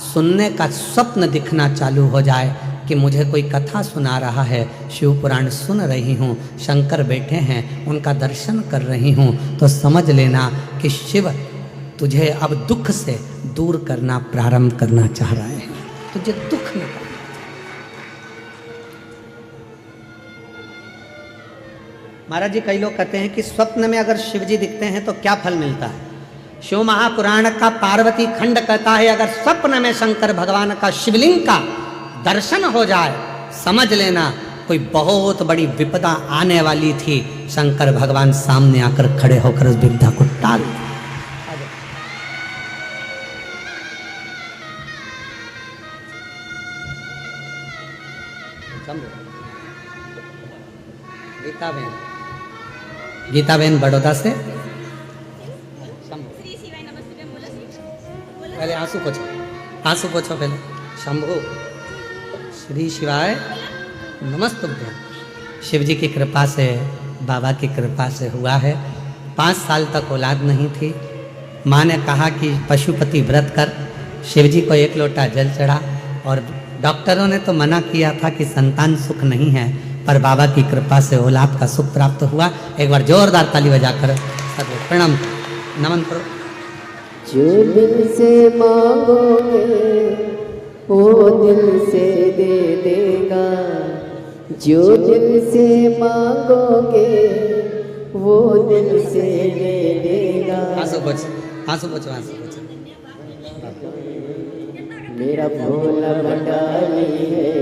सुनने का स्वप्न दिखना चालू हो जाए कि मुझे कोई कथा सुना रहा है, शिव पुराण सुन रही हूँ, शंकर बैठे हैं, उनका दर्शन कर रही हूँ, तो समझ लेना कि शिव तुझे अब दुख से दूर करना प्रारंभ करना चाह रहे हैं, तुझे दुख में करना। महाराज जी, कई लोग कहते हैं कि स्वप्न में अगर शिव जी दिखते हैं तो क्या फल मिलता है? शिव महापुराण का पार्वती खंड कहता है, अगर स्वप्न में शंकर भगवान का शिवलिंग का दर्शन हो जाए, समझ लेना कोई बहुत बड़ी विपदा आने वाली थी, शंकर भगवान सामने आकर खड़े होकर उस विपदा को टाल। गीताबेन बड़ौदा से, पहले आंसू पोछो, आंसू पोछो पहले। शंभु श्री शिवाय नमस्तुभ्यं। शिव जी की कृपा से, बाबा की कृपा से हुआ है। 5 साल तक औलाद नहीं थी। माँ ने कहा कि पशुपति व्रत कर, शिव जी को 1 लोटा जल चढ़ा, और डॉक्टरों ने तो मना किया था कि संतान सुख नहीं है, पर बाबा की कृपा से औलाद का सुख प्राप्त हुआ। एक बार जोरदार ताली बजाकर प्रणाम नमन करो। जो दिल से मांगोगे वो दिल से दे देगा, जो दिल से मांगोगे वो दिल से दे देगा। आंसू पोछो, आंसू पोछो, आंसू पोछो। मेरा भोला भंडारी है,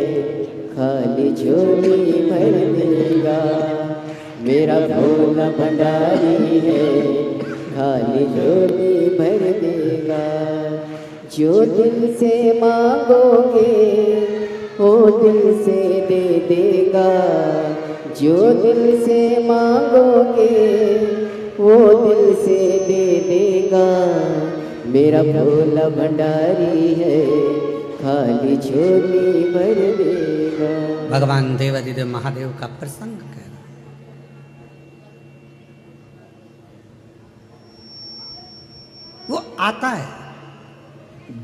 खाली झोली भर देगा। मेरा भोला भंडारी है, खाली झोली भर देगा। जो दिल से मांगोगे वो दिल से दे देगा, जो दिल से मांगोगे वो दिल से दे देगा। मेरा भोला भंडारी है, खाली झोली भर देगा। भगवान देवाधिदेव महादेव का प्रसंग कह रहा। वो आता है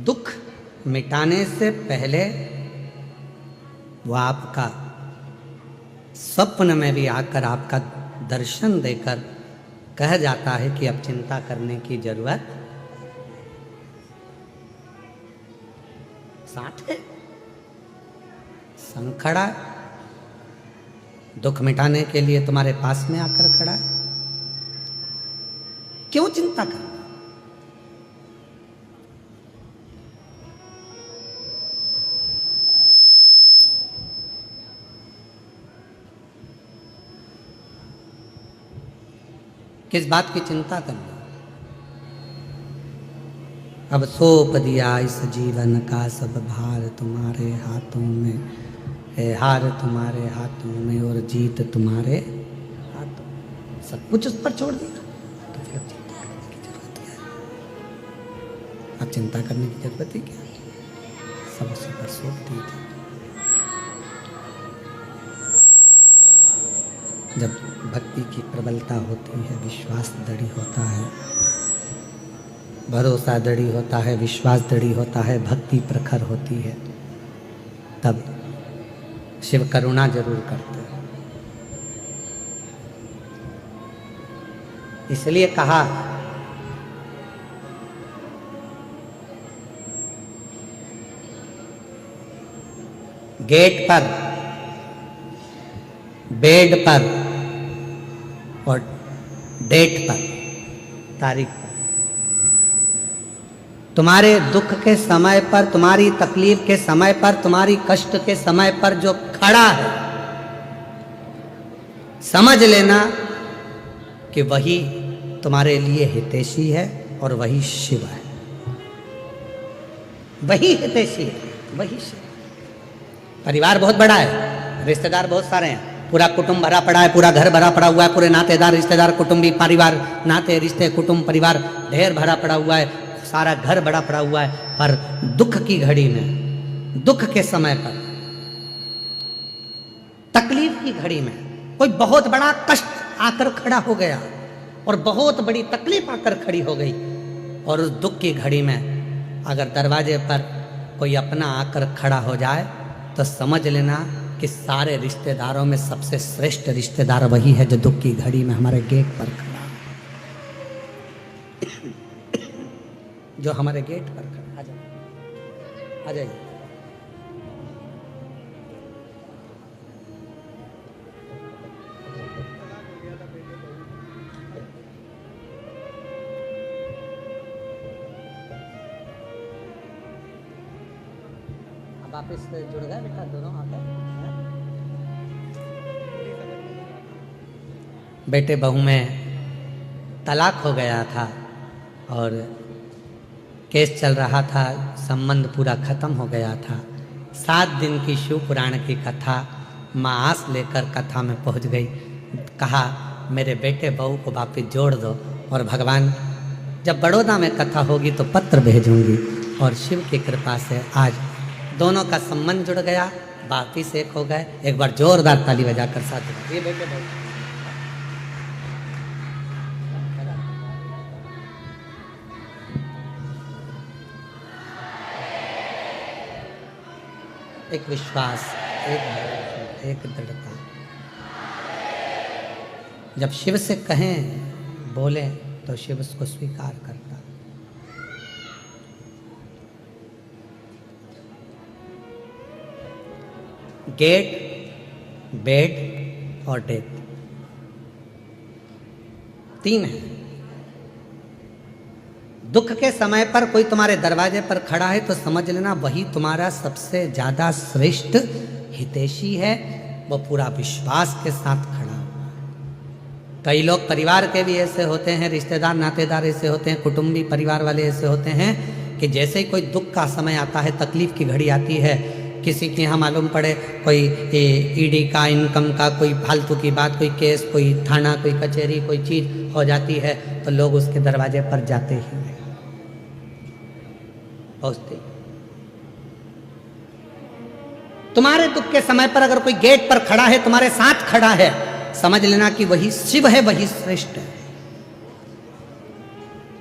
दुख मिटाने से पहले, वो आपका स्वप्न में भी आकर आपका दर्शन देकर कह जाता है कि अब चिंता करने की जरूरत साथ है। संग खड़ा है, दुख मिटाने के लिए तुम्हारे पास में आकर खड़ा है, क्यों चिंता कर? किस बात की चिंता करना? अब सौंप दिया इस जीवन का सब भार तुम्हारे हाथों में है, हार तुम्हारे हाथों में और जीत तुम्हारे हाथों में। सब कुछ उस पर छोड़ दिया तो फिर अब चिंता करने की जरूरत क्या है? अब चिंता करने की जरूरत ही क्या? सब उसी पर सौंप दिया। जब भक्ति की प्रबलता होती है, विश्वास दृढ़ होता है, भरोसा दृढ़ होता है, विश्वास दृढ़ होता है, भक्ति प्रखर होती है, तब शिव करुणा जरूर करते हैं। इसलिए कहा गेट पर, बेड पर और डेट पर, तारीख पर, तुम्हारे दुख के समय पर, तुम्हारी तकलीफ के समय पर, तुम्हारी कष्ट के समय पर जो खड़ा है, समझ लेना कि वही तुम्हारे लिए हितैषी है और वही शिव है। वही हितैषी है, वही शिव। परिवार बहुत बड़ा है, रिश्तेदार बहुत सारे हैं, पूरा कुटुंब भरा पड़ा है, पूरा घर भरा पड़ा हुआ है, पूरे नातेदार रिश्तेदार कुटुंबी परिवार, नाते रिश्ते कुटुंब परिवार ढेर भरा पड़ा हुआ है, सारा घर बड़ा पड़ा हुआ है। पर दुख की घड़ी में, दुख के समय पर, तकलीफ की घड़ी में कोई बहुत बड़ा कष्ट आकर खड़ा हो गया और बहुत बड़ी तकलीफ आकर खड़ी हो गई, और उस दुख की घड़ी में अगर दरवाजे पर कोई अपना आकर खड़ा हो जाए तो समझ लेना कि सारे रिश्तेदारों में सबसे श्रेष्ठ रिश्तेदार वही है जो दुख की घड़ी में हमारे गेट पर खड़ा है, जो हमारे गेट पर खड़ा। आ जाइए, आ जाइए। अब वापिस जुड़ गए बेटा, दोनों आ गए। बेटे बहू में तलाक हो गया था और केस चल रहा था, संबंध पूरा खत्म हो गया था। 7 दिन की शिव पुराण की कथा माँ आस लेकर कथा में पहुंच गई। कहा मेरे बेटे बहू को वापिस जोड़ दो, और भगवान जब बड़ौदा में कथा होगी तो पत्र भेजूंगी, और शिव की कृपा से आज दोनों का संबंध जुड़ गया, वापिस एक हो गए। एक बार जोरदार ताली बजाकर साथ ये बेटे बहू। एक विश्वास, एक भरोसा, एक दृढ़ता। जब शिव से कहें, बोले तो शिव उसको स्वीकार करता। गेट, बेड और डेथ, 3 है। दुख के समय पर कोई तुम्हारे दरवाजे पर खड़ा है तो समझ लेना वही तुम्हारा सबसे ज्यादा श्रेष्ठ हितैषी है, वो पूरा विश्वास के साथ खड़ा हुआ। कई लोग परिवार के भी ऐसे होते हैं, रिश्तेदार नातेदार ऐसे होते हैं, कुटुंबी परिवार वाले ऐसे होते हैं कि जैसे ही कोई दुख का समय आता है, तकलीफ की घड़ी आती है, किसी के यहाँ मालूम पड़े कोई ईडी का, इनकम का कोई फालतू की बात, कोई केस, कोई थाना, कोई कचहरी, कोई चीज़ हो जाती है, तो लोग उसके दरवाजे पर जाते ही हैं। पहुंचते। तुम्हारे दुख के समय पर अगर कोई गेट पर खड़ा है, तुम्हारे साथ खड़ा है, समझ लेना कि वही शिव है, वही श्रेष्ठ है।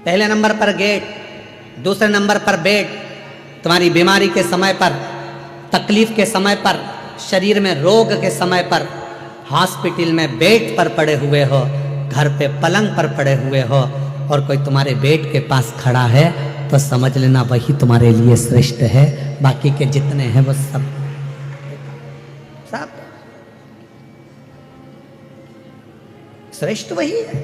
पहले नंबर पर गेट, दूसरे नंबर पर बेड। तुम्हारी बीमारी के समय पर, तकलीफ के समय पर, शरीर में रोग के समय पर, हॉस्पिटल में बेड पर पड़े हुए हो, घर पे पलंग पर पड़े हुए हो और कोई तुम्हारे बेड के पास खड़ा है, तो समझ लेना वही तुम्हारे लिए श्रेष्ठ है। बाकी के जितने हैं वो सब श्रेष्ठ वही है।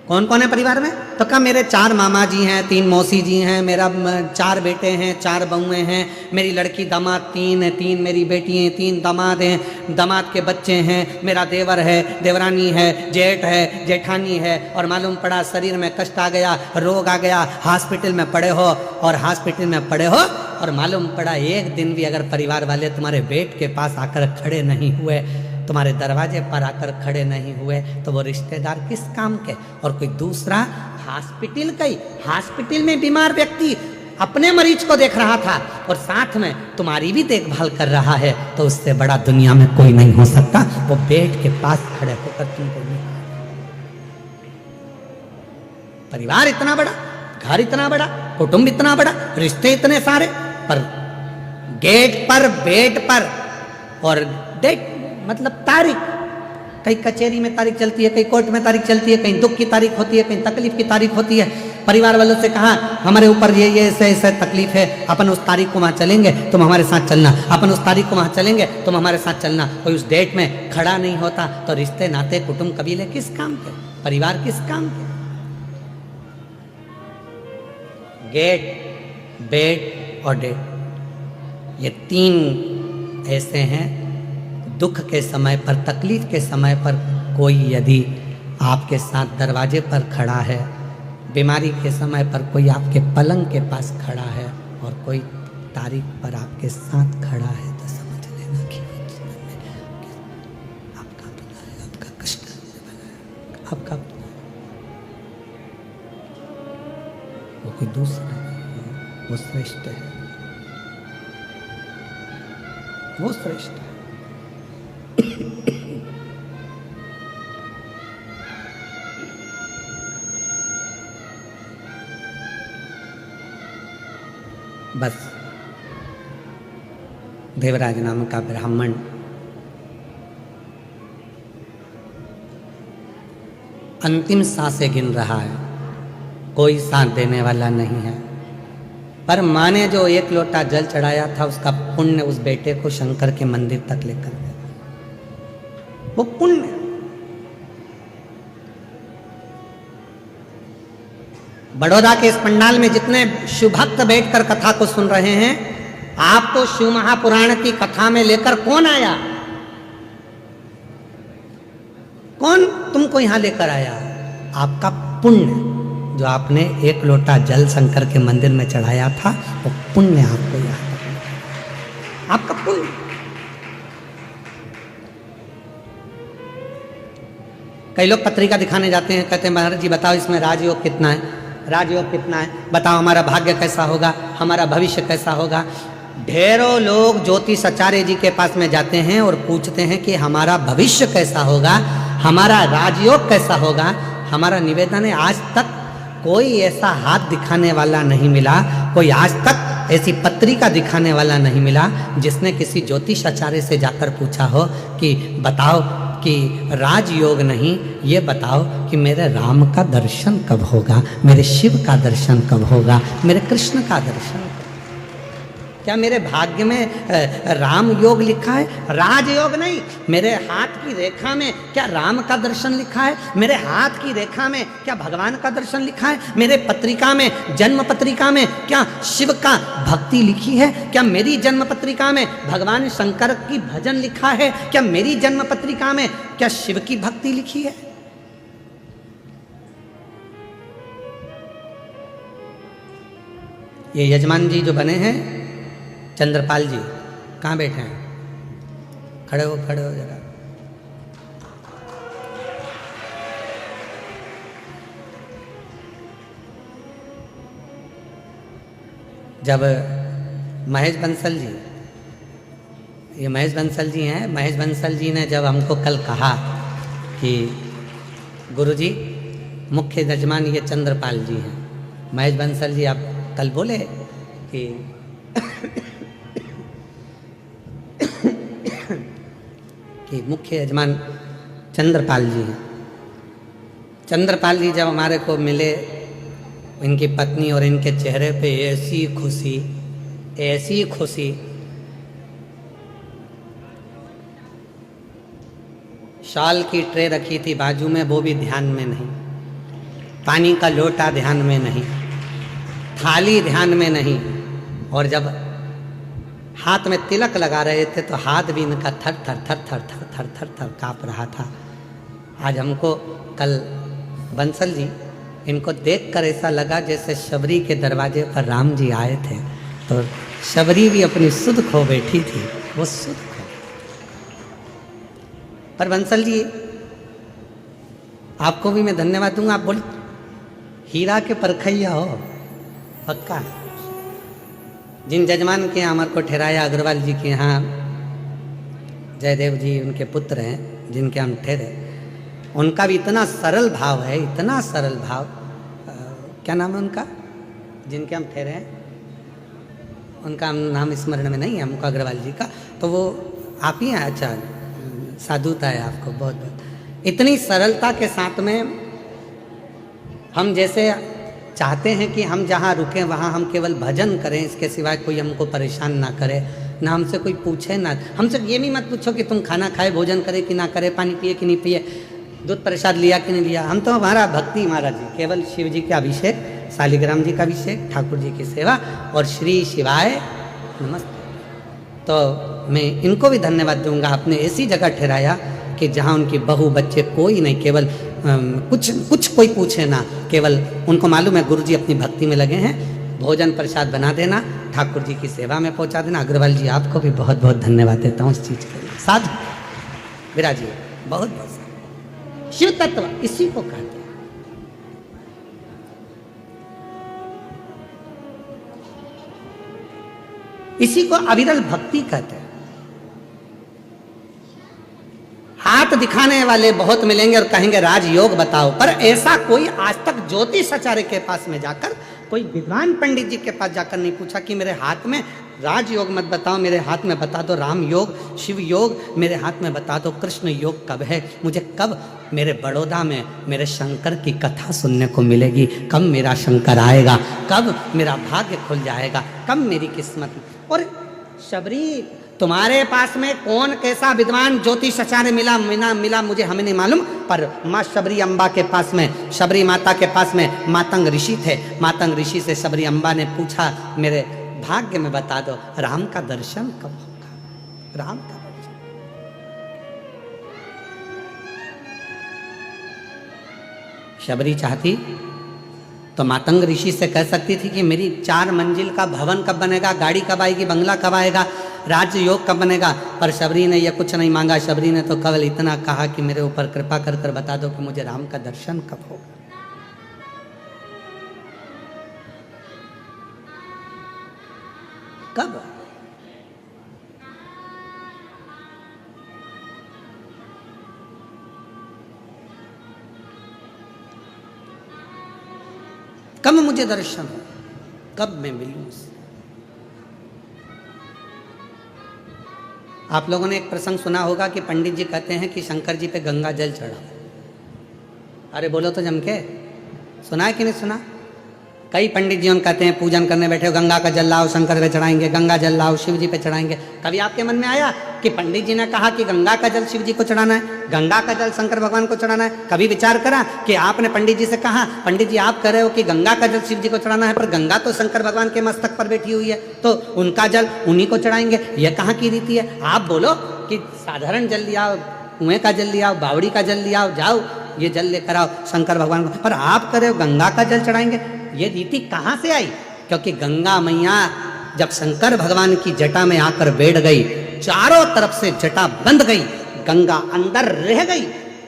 कौन कौन है परिवार में? तो कहा मेरे 4 मामा जी हैं, 3 मौसी जी हैं, मेरा 4 बेटे हैं, 4 बहुएं हैं, मेरी लड़की दामाद 3 है, 3 मेरी बेटी हैं, 3 दामाद हैं, दामाद के बच्चे हैं, मेरा देवर है, देवरानी है, जेठ है, जेठानी है, और मालूम पड़ा शरीर में कष्ट आ गया, रोग आ गया, हॉस्पिटल में पड़े हो, और हॉस्पिटल में पड़े हो और मालूम पड़ा एक दिन भी अगर परिवार वाले तुम्हारे बेड के पास आकर खड़े नहीं हुए, तुम्हारे दरवाजे पर आकर खड़े नहीं हुए, तो वो रिश्तेदार किस काम के? और कोई दूसरा हॉस्पिटल में बीमार व्यक्ति अपने मरीज को देख रहा था और साथ में तुम्हारी भी देखभाल कर रहा है, तो उससे बड़ा दुनिया में कोई नहीं हो सकता। वो बेड के पास खड़े होकर तुमको नहीं। परिवार इतना बड़ा, घर इतना बड़ा, कुटुंब इतना बड़ा, रिश्ते इतने सारे, पर गेट पर, बेड पर और डेट मतलब तारीख, कहीं कचहरी में तारीख चलती है, कहीं कोर्ट में तारीख चलती है, कहीं दुख की तारीख होती है, कहीं तकलीफ की तारीख होती है। परिवार वालों से कहा हमारे ऊपर ये ऐसे तकलीफ है, अपन उस तारीख को वहाँ चलेंगे, तुम हमारे साथ चलना, अपन उस तारीख को वहाँ चलेंगे, तुम हमारे साथ चलना। कोई उस डेट में खड़ा नहीं होता, तो रिश्ते नाते कुटुंब कबीले किस काम के? परिवार किस काम के? गेट, बेड और डेट, ये 3 ऐसे हैं। दुख के समय पर, तकलीफ के समय पर कोई यदि आपके साथ दरवाजे पर खड़ा है, बीमारी के समय पर कोई आपके पलंग के पास खड़ा है और कोई तारीख पर आपके साथ खड़ा है, तो समझ लेना कि आपका अपना है, आपका कष्ट आपका अपना, वो कोई दूसरा नहीं है, वो श्रेष्ठ है, वो श्रेष्ठ है। बस देवराज नाम का ब्राह्मण अंतिम सांसें गिन रहा है, कोई साथ देने वाला नहीं है, पर माँ ने जो 1 लोटा जल चढ़ाया था उसका पुण्य उस बेटे को शंकर के मंदिर तक लेकर गया। वो पुण्य बड़ौदा के इस पंडाल में जितने शिव भक्त बैठकर कथा को सुन रहे हैं, आपको शिव महापुराण की कथा में लेकर कौन आया? कौन तुमको यहां लेकर आया? आपका पुण्य, जो आपने 1 लोटा जल शंकर के मंदिर में चढ़ाया था, वो पुण्य आपको यहां, आपका पुण्य। कई लोग पत्रिका दिखाने जाते हैं, कहते हैं महाराज जी बताओ इसमें राजयोग कितना है, राजयोग कितना है, बताओ हमारा भाग्य कैसा होगा, हमारा भविष्य कैसा होगा। ढेरों लोग ज्योतिष आचार्य जी के पास में जाते हैं और पूछते हैं कि हमारा भविष्य कैसा होगा, हमारा राजयोग कैसा होगा। हमारा निवेदन है, आज तक कोई ऐसा हाथ दिखाने वाला नहीं मिला, कोई आज तक ऐसी पत्रिका दिखाने वाला नहीं मिला जिसने किसी ज्योतिष आचार्य से जाकर पूछा हो कि बताओ कि राजयोग नहीं, ये बताओ कि मेरे राम का दर्शन कब होगा, मेरे शिव का दर्शन कब होगा, मेरे कृष्ण का दर्शन, क्या मेरे भाग्य में राम योग लिखा है, राजयोग नहीं। मेरे हाथ की रेखा में क्या राम का दर्शन लिखा है, मेरे हाथ की रेखा में क्या भगवान का दर्शन लिखा है, मेरे पत्रिका में, जन्म पत्रिका में क्या शिव का भक्ति लिखी है, क्या मेरी जन्म पत्रिका में भगवान शंकर की भजन लिखा है, क्या मेरी जन्म पत्रिका में क्या शिव की भक्ति लिखी है। ये यजमान जी जो बने हैं चंद्रपाल जी, कहाँ बैठे हैं? खड़े हो जरा। जब महेश बंसल जी, ये महेश बंसल जी हैं, महेश बंसल जी ने जब हमको कल कहा कि गुरुजी मुख्य यजमान ये चंद्रपाल जी हैं, महेश बंसल जी आप कल बोले कि कि मुख्य यजमान चंद्रपाल जी हैं। चंद्रपाल जी जब हमारे को मिले, इनकी पत्नी और इनके चेहरे पे ऐसी खुशी, ऐसी खुशी, शॉल की ट्रे रखी थी बाजू में, वो भी ध्यान में नहीं, पानी का लोटा ध्यान में नहीं, थाली ध्यान में नहीं, और जब हाथ में तिलक लगा रहे थे तो हाथ भी इनका थर थर थर थर थर थर थर थर काँप रहा था। आज हमको कल बंसल जी, इनको देखकर ऐसा लगा जैसे शबरी के दरवाजे पर राम जी आए थे, तो शबरी भी अपनी सुध खो बैठी थी, वो सुध खो। पर बंसल जी आपको भी मैं धन्यवाद दूंगा, आप बोल हीरा के परखैया हो पक्का। जिन जजमान के यहाँ हमारे को ठहराया, अग्रवाल जी के यहाँ जयदेव जी उनके पुत्र हैं जिनके हम ठहरे, उनका भी इतना सरल भाव है, इतना सरल भाव। क्या नाम है उनका जिनके हम ठहरे हैं, उनका नाम स्मरण में नहीं है हमको, अग्रवाल जी का, तो वो आप ही हैं। अच्छा, साधुता है आपको बहुत बहुत। इतनी सरलता के साथ में हम जैसे चाहते हैं कि हम जहाँ रुकें वहाँ हम केवल भजन करें, इसके सिवाय कोई हमको परेशान ना करे, ना हमसे कोई पूछे, ना हमसे ये भी मत पूछो कि तुम खाना खाए, भोजन करे कि ना करे, पानी पिए कि नहीं पिए, दूध प्रसाद लिया कि नहीं लिया। हम तो हमारा भक्ति महाराज जी, केवल शिव जी का अभिषेक, शालिग्राम जी का अभिषेक, ठाकुर जी की सेवा और श्री शिवाय नमस्ते। तो मैं इनको भी धन्यवाद दूंगा, आपने ऐसी जगह ठहराया कि जहाँ उनकी बहू बच्चे कोई नहीं, केवल कुछ कोई पूछे ना, केवल उनको मालूम है गुरु जी अपनी भक्ति में लगे हैं, भोजन प्रसाद बना देना, ठाकुर जी की सेवा में पहुंचा देना। अग्रवाल जी आपको भी बहुत बहुत धन्यवाद देता हूँ इस चीज़ के लिए। साधु विराजिए, बहुत बहुत। शिव तत्व इसी को कहते हैं। इसी को अविरल भक्ति कहते हैं। हाथ दिखाने वाले बहुत मिलेंगे और कहेंगे राजयोग बताओ, पर ऐसा कोई आज तक ज्योतिष आचार्य के पास में जाकर, कोई विद्वान पंडित जी के पास जाकर नहीं पूछा कि मेरे हाथ में राजयोग मत बताओ, मेरे हाथ में बता दो राम योग, शिव योग, मेरे हाथ में बता दो कृष्ण योग कब है, मुझे कब मेरे बड़ौदा में मेरे शंकर की कथा सुनने को मिलेगी, कब मेरा शंकर आएगा, कब मेरा भाग्य खुल जाएगा, कब मेरी किस्मत। और शबरी तुम्हारे पास में कौन कैसा विद्वान ज्योतिष आचार्य मिला मुझे हमें नहीं मालूम, पर माँ शबरी अम्बा के पास में, शबरी माता के पास में मातंग ऋषि थे। मातंग ऋषि से शबरी अम्बा ने पूछा मेरे भाग्य में बता दो राम का दर्शन कब होगा, राम का दर्शन। शबरी चाहती तो मातंग ऋषि से कह सकती थी कि मेरी 4 मंजिल का भवन कब बनेगा, गाड़ी कब आएगी, बंगला कब आएगा, राजयोग कब बनेगा। पर शबरी ने यह कुछ नहीं मांगा। शबरी ने तो केवल इतना कहा कि मेरे ऊपर कृपा कर कर बता दो कि मुझे राम का दर्शन कब होगा। कब? कब मुझे दर्शन हो, कब मैं मिलूं उससे। आप लोगों ने एक प्रसंग सुना होगा कि पंडित जी कहते हैं कि शंकर जी पे गंगा जल चढ़ाओ। अरे बोलो तो जम के, सुना है कि नहीं सुना? कई पंडित जी हम कहते हैं पूजन करने बैठे हो, गंगा का जल लाओ शंकर पे चढ़ाएंगे, गंगा जल लाओ शिव जी पे चढ़ाएंगे। कभी आपके मन में आया कि पंडित जी ने कहा कि गंगा का जल शिव जी को चढ़ाना है, गंगा का जल शंकर भगवान को चढ़ाना है? कभी विचार करा कि आपने पंडित जी से कहा पंडित जी आप कह रहे हो कि गंगा का जल शिव जी को चढ़ाना है, पर गंगा तो शंकर भगवान के मस्तक पर बैठी हुई है, तो उनका जल उन्हीं को चढ़ाएंगे, यह कहाँ की रीति है? आप बोलो कि साधारण जल लिया, कुएं का जल लिया, बावड़ी का जल लिया, जाओ ये जल लेकर आओ शंकर भगवान को, पर आप कह रहे हो गंगा का जल चढ़ाएंगे। ये रीति कहाँ से आई? क्योंकि गंगा मैया जब शंकर भगवान की जटा में आकर बैठ गई, चारों तरफ से जटा बंध गई, गंगा अंदर रह गई,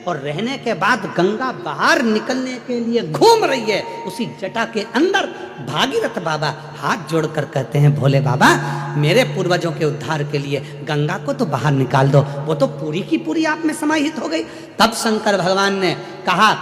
और रहने के बाद गंगा बाहर निकलने के लिए घूम रही है, उसी जटा के अंदर भागीरथ बाबा हाथ जोड़कर कहते हैं, भोले बाबा मेरे पूर्वजों के उद्धार के लिए गंगा को तो बाहर निकाल दो, वो तो पूरी की पूरी आप में समाहित हो गई। तब शंकर भगवान ने कहा,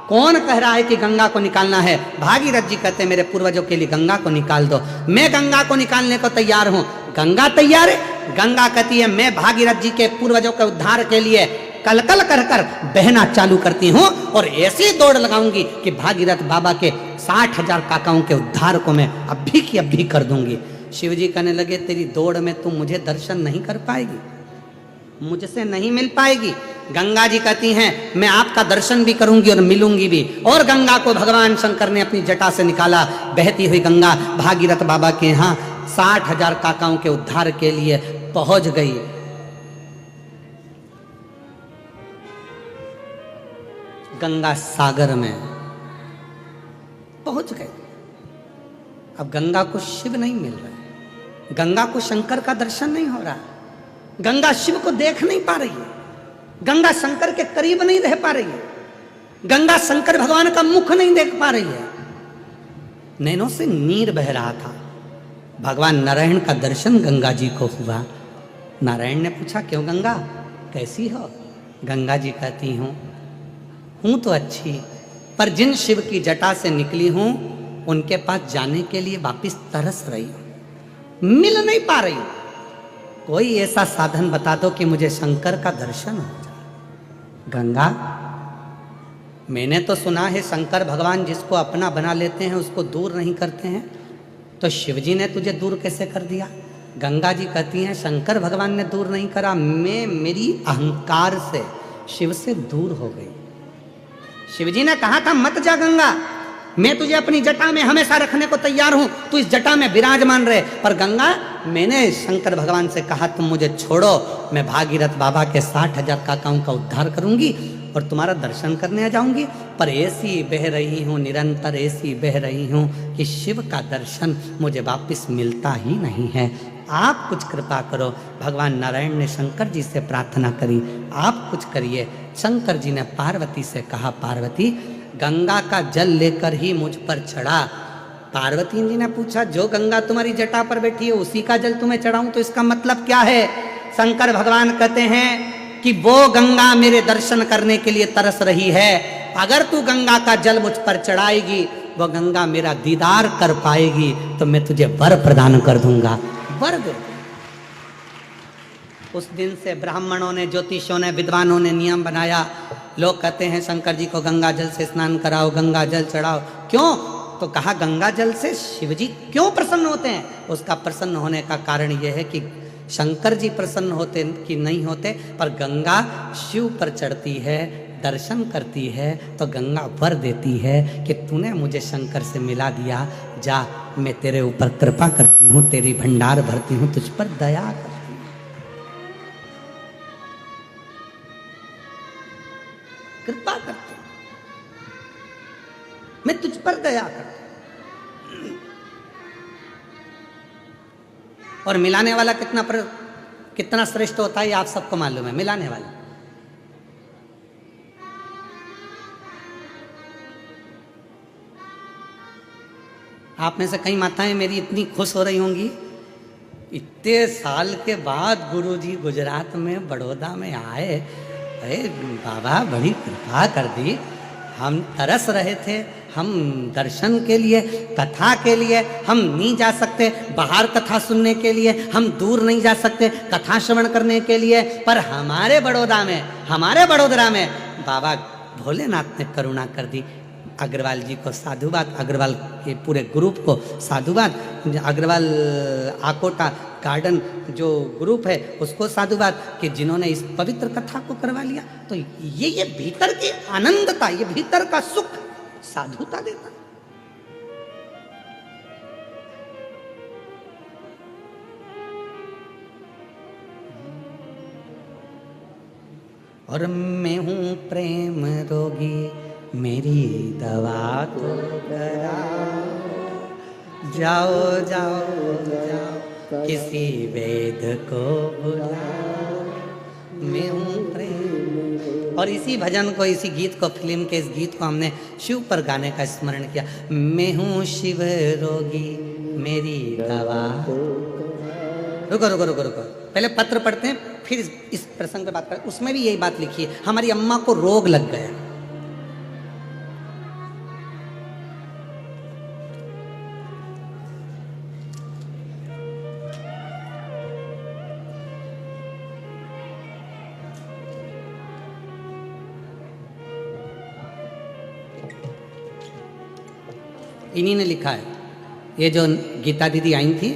कौन कह रहा है कि गंगा को निकालना है? भागीरथ जी कहते हैं, मेरे पूर्वजों के लिए गंगा को निकाल दो, मैं गंगा को निकालने को तैयार हूं। गंगा तैयार है? गंगा कहती है, मैं भागीरथ जी के पूर्वजों के उद्धार के लिए कलकल कर कर बहना चालू करती हूं और ऐसी दौड़ लगाऊंगी कि भागीरथ बाबा के 60,000 काकाओं के उद्धार को मैं अभी की अभी कर दूंगी। शिव जी कहने लगे, तेरी दौड़ में तुम मुझे दर्शन नहीं कर पाएगी, मुझसे नहीं मिल पाएगी। गंगा जी कहती हैं, मैं आपका दर्शन भी करूंगी और मिलूंगी भी। और गंगा को भगवान शंकर ने अपनी जटा से निकाला। बहती हुई गंगा भागीरथ बाबा के यहाँ 60,000 काकाओं के उद्धार के लिए पहुंच गई। गंगा सागर में पहुंच गए। अब गंगा को शिव नहीं मिल रहा, गंगा को शंकर का दर्शन नहीं हो रहा, गंगा शिव को देख नहीं पा रही है, गंगा शंकर के करीब नहीं रह पा रही है, गंगा शंकर भगवान का मुख नहीं देख पा रही है। नैनों से नीर बह रहा था। भगवान नारायण का दर्शन गंगा जी को हुआ। नारायण ने पूछा, क्यों गंगा, कैसी हो? गंगा जी कहती हूं तो अच्छी, पर जिन शिव की जटा से निकली हूं उनके पास जाने के लिए वापिस तरस रही हूं, मिल नहीं पा रही हूं। कोई ऐसा साधन बता दो कि मुझे शंकर का दर्शन हो जाए। गंगा, मैंने तो सुना है शंकर भगवान जिसको अपना बना लेते हैं उसको दूर नहीं करते हैं, तो शिवजी ने तुझे दूर कैसे कर दिया? गंगा जी कहती हैं, शंकर भगवान ने दूर नहीं करा, मैं मेरी अहंकार से शिव से दूर हो गई। शिवजी ने कहा था, मत जा गंगा, मैं तुझे अपनी जटा में हमेशा रखने को तैयार हूं, तू इस जटा में विराजमान रहे। पर गंगा, मैंने शंकर भगवान से कहा, तुम मुझे छोड़ो, मैं भागीरथ बाबा के 60,000 काकाओं का उद्धार करूंगी और तुम्हारा दर्शन करने आ जाऊंगी। पर ऐसी बह रही हूं, निरंतर ऐसी बह रही हूं कि शिव का दर्शन मुझे वापस मिलता ही नहीं है। आप कुछ कृपा करो। भगवान नारायण ने शंकर जी से प्रार्थना करी, आप कुछ करिए। शंकर जी ने पार्वती से कहा, पार्वती गंगा का जल लेकर ही मुझ पर चढ़ा। पार्वती जी ने पूछा, जो गंगा तुम्हारी जटा पर बैठी है उसी का जल तुम्हें चढ़ाऊं तो इसका मतलब क्या है? शंकर भगवान कहते हैं कि वो गंगा मेरे दर्शन करने के लिए तरस रही है। अगर तू गंगा का जल मुझ पर चढ़ाएगी, वो गंगा मेरा दीदार कर पाएगी तो मैं तुझे वर प्रदान कर दूंगा। वर दे। उस दिन से ब्राह्मणों ने, ज्योतिषों ने, विद्वानों ने नियम बनाया। लोग कहते हैं शंकर जी को गंगा जल से स्नान कराओ, गंगा जल चढ़ाओ। क्यों? तो कहा, गंगा जल से शिव जी क्यों प्रसन्न होते हैं? उसका प्रसन्न होने का कारण यह है कि शंकर जी प्रसन्न होते कि नहीं होते, पर गंगा शिव पर चढ़ती है, दर्शन करती है, तो गंगा वर देती है कि तूने मुझे शंकर से मिला दिया, जा मैं तेरे ऊपर कृपा करती हूँ, तेरी भंडार भरती हूँ, तुझ पर दया करती हूँ। कृपा करती हूँ, मैं तुझ पर दया करती हूँ। और मिलाने वाला कितना श्रेष्ठ होता है आप सबको मालूम है। मिलाने वाला, आप में से कई माताएं मेरी इतनी खुश हो रही होंगी, इतने साल के बाद गुरुजी गुजरात में बड़ौदा में आए, अरे बाबा बड़ी कृपा कर दी। हम तरस रहे थे, हम दर्शन के लिए, कथा के लिए हम नहीं जा सकते, बाहर कथा सुनने के लिए हम दूर नहीं जा सकते, कथा श्रवण करने के लिए, पर हमारे बड़ोदरा में बाबा भोलेनाथ ने करुणा कर दी। अग्रवाल जी को साधुवाद, अग्रवाल के पूरे ग्रुप को साधुवाद, अग्रवाल आकोटा गार्डन जो ग्रुप है उसको साधुवाद कि जिन्होंने इस पवित्र कथा को करवा लिया। तो ये भीतर की आनंदता, ये भीतर का सुख साधुता देता। और मैं हूं प्रेम रोगी, मेरी दवा तो कराओ, जाओ जाओ जाओ किसी वेद को बुलाओ, मैं हूँ प्रेम और इसी भजन को, इसी गीत को, फिल्म के इस गीत को हमने शिव पर गाने का स्मरण किया। मैं हूँ शिव रोगी मेरी दवा। रुको रुको रुको रुको, पहले पत्र पढ़ते हैं, फिर इस प्रसंग पे बात करें। उसमें भी यही बात लिखी है, हमारी अम्मा को रोग लग गया। इन्हीं ने लिखा है, ये जो गीता दीदी आई थी,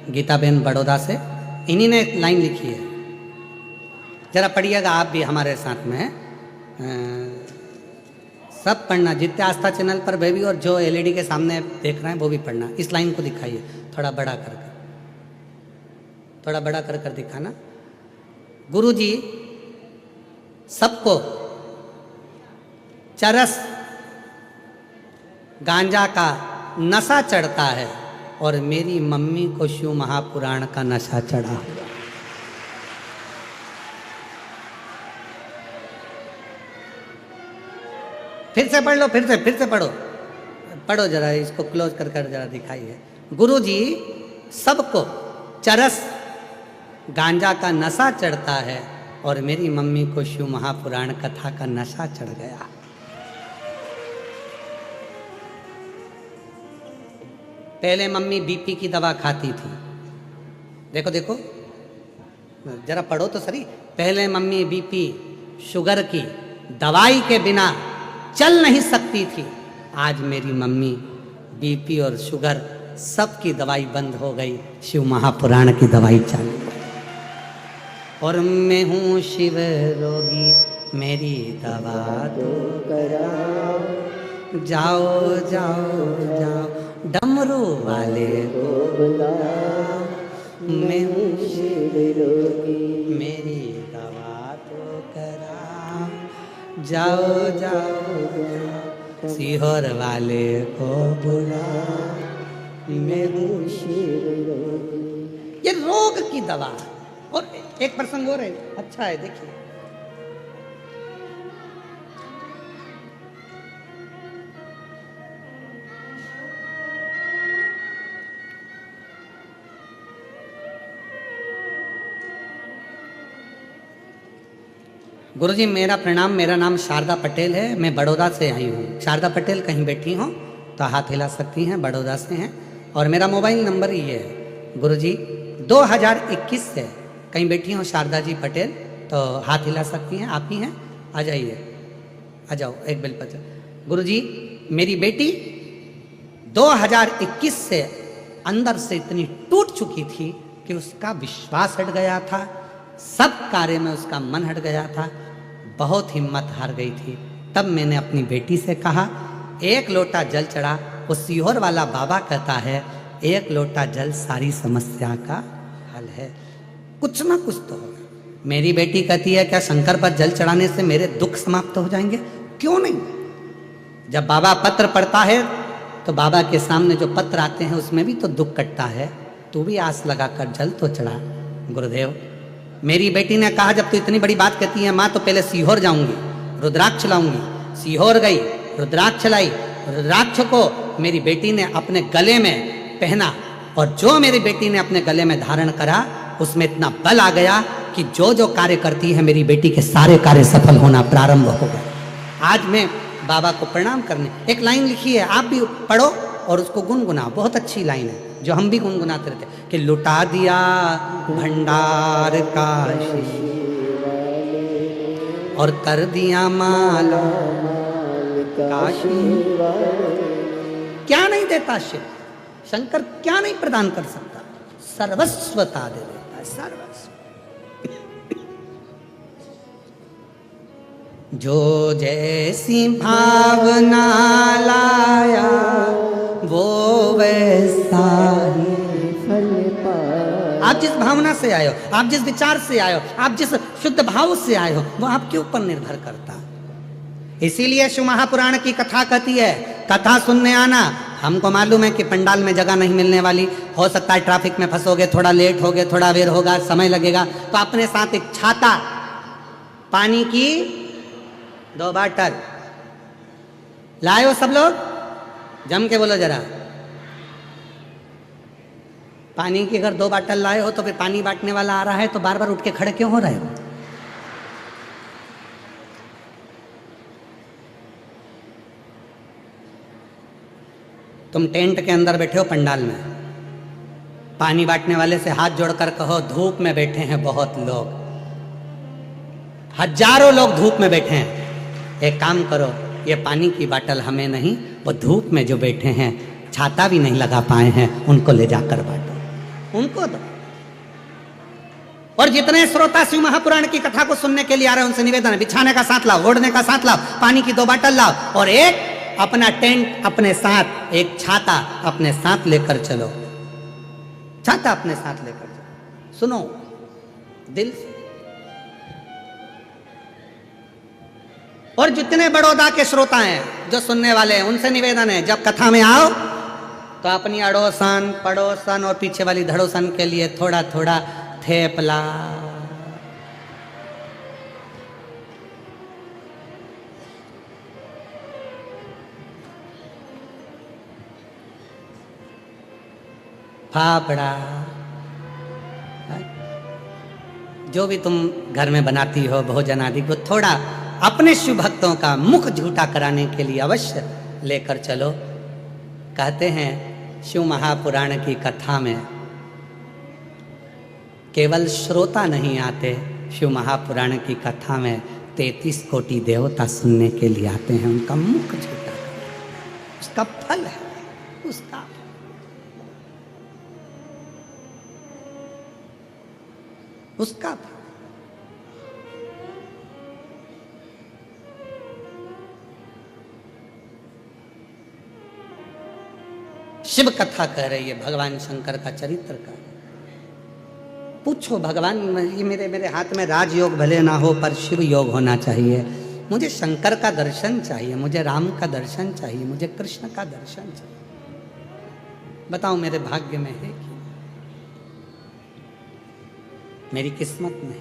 गीता बहन बड़ौदा से, इन्हीं ने एक लाइन लिखी है, जरा पढ़िएगा आप भी हमारे साथ में। सब पढ़ना, जितने आस्था चैनल पर बेबी और जो एलईडी के सामने देख रहे हैं वो भी पढ़ना। इस लाइन को दिखाइए थोड़ा बड़ा कर कर, थोड़ा बड़ा कर कर दिखाना। गुरुजी सबको चरस गांजा का नशा चढ़ता है और मेरी मम्मी को शिव महापुराण का नशा चढ़ा। फिर से पढ़ लो, फिर से पढ़ो, पढ़ो जरा, इसको क्लोज कर कर जरा दिखाइए। गुरुजी सबको चरस गांजा का नशा चढ़ता है और मेरी मम्मी को शिव महापुराण कथा का नशा चढ़ गया। पहले मम्मी बीपी की दवा खाती थी, देखो देखो जरा पढ़ो तो सही। पहले मम्मी बीपी शुगर की दवाई के बिना चल नहीं सकती थी, आज मेरी मम्मी बीपी और शुगर सब की दवाई बंद हो गई, शिव महापुराण की दवाई चालू। और मैं हूँ शिव रोगी मेरी दवा दो करा, जाओ जाओ जाओ डमरू वाले को बुला, मैं हूँ शिव रोगी मेरी दवा तो करा, जाओ जाओ जाओ सीहोर वाले को बुला, मैं हूँ शिव रोगी। ये रोग की दवा। और एक प्रसंग और है, अच्छा है, देखिए। गुरुजी मेरा प्रणाम, मेरा नाम शारदा पटेल है, मैं बड़ौदा से आई हूँ। शारदा पटेल कहीं बैठी हो तो हाथ हिला सकती हैं, बड़ौदा से हैं। और मेरा मोबाइल नंबर ये है गुरुजी, 2021 से कहीं बैठी हो शारदा जी पटेल तो हाथ हिला सकती हैं, आप ही हैं, आ जाइए, आ जाओ एक बेलपत्र। गुरुजी मेरी बेटी 2021 से अंदर से इतनी टूट चुकी थी कि उसका विश्वास हट गया था, सब कार्य में उसका मन हट गया था, बहुत हिम्मत हार गई थी। तब मैंने अपनी बेटी से कहा, एक लोटा जल चढ़ा। वो सीहोर वाला बाबा कहता है, एक लोटा जल सारी समस्या का हल है, कुछ ना कुछ तो होगा। मेरी बेटी कहती है, क्या शंकर पर जल चढ़ाने से मेरे दुख समाप्त हो जाएंगे? क्यों नहीं। जब बाबा पत्र पढ़ता है तो बाबा के सामने जो पत्र आते हैं उसमें भी तो दुख कटता है। तू भी आस लगाकर जल तो चढ़ा गुरुदेव। मेरी बेटी ने कहा, जब तू इतनी बड़ी बात कहती है माँ, तो पहले सीहोर जाऊंगी, रुद्राक्ष लाऊंगी। सीहोर गई, रुद्राक्ष लाई। रुद्राक्ष को मेरी बेटी ने अपने गले में पहना और जो मेरी बेटी ने अपने गले में धारण करा उसमें इतना बल आ गया कि जो जो कार्य करती है मेरी बेटी के सारे कार्य सफल होना प्रारंभ हो गए। आज मैं बाबा को प्रणाम करने, एक लाइन लिखी है, आप भी पढ़ो और उसको गुनगुनाओ, बहुत अच्छी लाइन है जो हम भी गुनगुनाते रहते कि लुटा दिया भंडार काशी और कर दिया माला काशी। क्या नहीं देता शिव, शंकर क्या नहीं प्रदान कर सकता? सर्वस्वता दे देता है, सर्वस्व। जो जैसी भावना लाया वो वैसा ही फल पाया। आप जिस भावना से आए हो, आप जिस विचार से आए हो, आप जिस शुद्ध भाव से आए हो, वो आपके ऊपर निर्भर करता है। इसीलिए शिव महापुराण की कथा कहती है, कथा सुनने आना। हमको मालूम है कि पंडाल में जगह नहीं मिलने वाली, हो सकता है ट्रैफिक में फंसोगे, थोड़ा लेट होगे, थोड़ा देर होगा, समय लगेगा, तो अपने साथ एक छाता, पानी की 2 बाटल लाए हो सब लोग? जम के बोलो जरा। पानी की अगर 2 बाटल लाए हो तो फिर पानी बांटने वाला आ रहा है तो बार बार उठ के खड़े क्यों हो रहे हो? तुम टेंट के अंदर बैठे हो पंडाल में, पानी बांटने वाले से हाथ जोड़कर कहो धूप में बैठे हैं बहुत लोग, हजारों लोग धूप में बैठे हैं, एक काम करो ये पानी की बाटल हमें नहीं, वो धूप में जो बैठे हैं छाता भी नहीं लगा पाए हैं उनको ले जाकर बांटो, उनको दो। और जितने श्रोता शिव महापुराण की कथा को सुनने के लिए आ रहे हैं उनसे निवेदन है, बिछाने का साथ लाओ, ओढ़ने का साथ लाओ, पानी की 2 बाटल लाओ और एक अपना टेंट अपने साथ, एक छाता अपने साथ लेकर चलो, छाता अपने साथ लेकर चलो। सुनो दिल से। और जितने बड़ौदा के श्रोता हैं जो सुनने वाले हैं उनसे निवेदन है, जब कथा में आओ तो अपनी अड़ोसन पड़ोसन और पीछे वाली धड़ोसन के लिए थोड़ा थोड़ा थेपला, फाफड़ा, जो भी तुम घर में बनाती हो भोजन आदि को थोड़ा अपने शिव भक्तों का मुख झूठा कराने के लिए अवश्य लेकर चलो। कहते हैं शिव महापुराण की कथा में केवल श्रोता नहीं आते, शिव महापुराण की कथा में 33 कोटि देवता सुनने के लिए आते हैं, उनका मुख झूठा करना उसका फल है, उसका फल। शिव कथा कह रही है भगवान शंकर का चरित्र का। पूछो भगवान, ये मेरे हाथ में राजयोग भले ना हो पर शिव योग होना चाहिए, मुझे शंकर का दर्शन चाहिए, मुझे राम का दर्शन चाहिए, मुझे कृष्ण का दर्शन चाहिए। बताओ मेरे भाग्य में है कि मेरी किस्मत में है?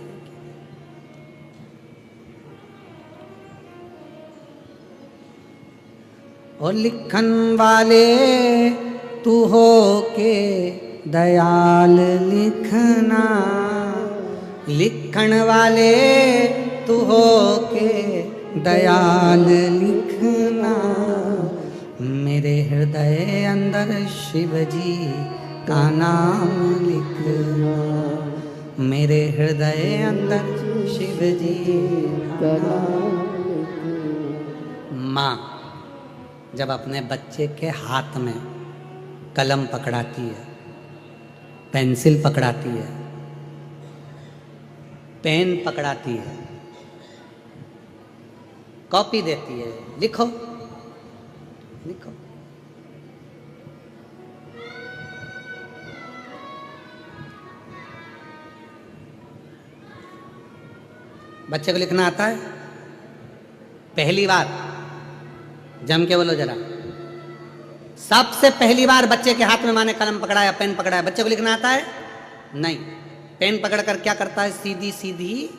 और लिखन वाले तू हो के दयाल लिखना, लिखन वाले तू हो के दयाल लिखना, मेरे हृदय अंदर शिव जी का नाम लिखना, मेरे हृदय अंदर शिव जी का नाम लिखना। माँ जब अपने बच्चे के हाथ में कलम पकड़ाती है, पेंसिल पकड़ाती है, पेन पकड़ाती है, कॉपी देती है, लिखो लिखो, बच्चे को लिखना आता है? पहली बार जम के बोलो जरा, सबसे पहली बार बच्चे के हाथ में माँ ने कलम पकड़ाया, पेन पकड़ाया, बच्चे को लिखना आता है? नहीं। पेन पकड़कर क्या करता है? सीधी सीधी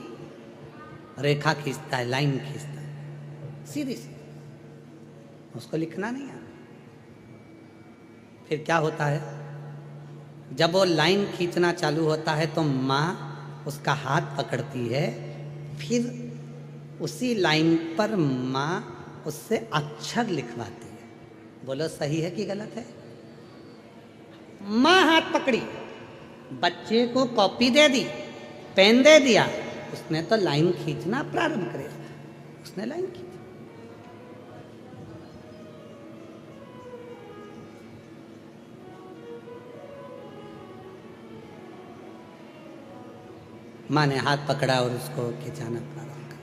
रेखा खींचता है, लाइन खींचता है, सीधी सीधी, उसको लिखना नहीं आता। फिर क्या होता है? जब वो लाइन खींचना चालू होता है तो माँ उसका हाथ पकड़ती है, फिर उसी लाइन पर माँ उससे अक्षर लिखवाती है। बोलो सही है कि गलत है? माँ हाथ पकड़ी, बच्चे को कॉपी दे दी, पेन दे दिया, उसने तो लाइन खींचना प्रारंभ कर दिया, उसने लाइन खींची। माँ ने हाथ पकड़ा और उसको खिंचाना प्रारंभ कर।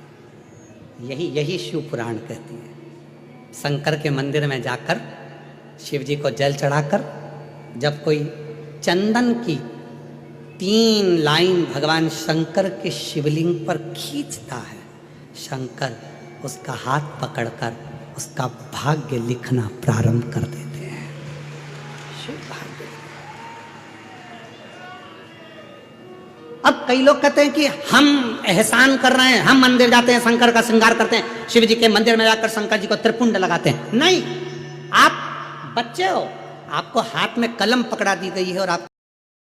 यही शिव पुराण कहती है। शंकर के मंदिर में जाकर शिव जी को जल चढ़ाकर जब कोई चंदन की 3 लाइन भगवान शंकर के शिवलिंग पर खींचता है, शंकर उसका हाथ पकड़कर उसका भाग्य लिखना प्रारंभ कर देते हैं। शिव भाग्य अब कई लोग कहते हैं कि हम एहसान कर रहे हैं, हम मंदिर जाते हैं, शंकर का श्रृंगार करते हैं, शिव जी के मंदिर में जाकर शंकर जी को त्रिपुंड लगाते हैं। नहीं, आप बच्चे हो, आपको हाथ में कलम पकड़ा दी गई है और आप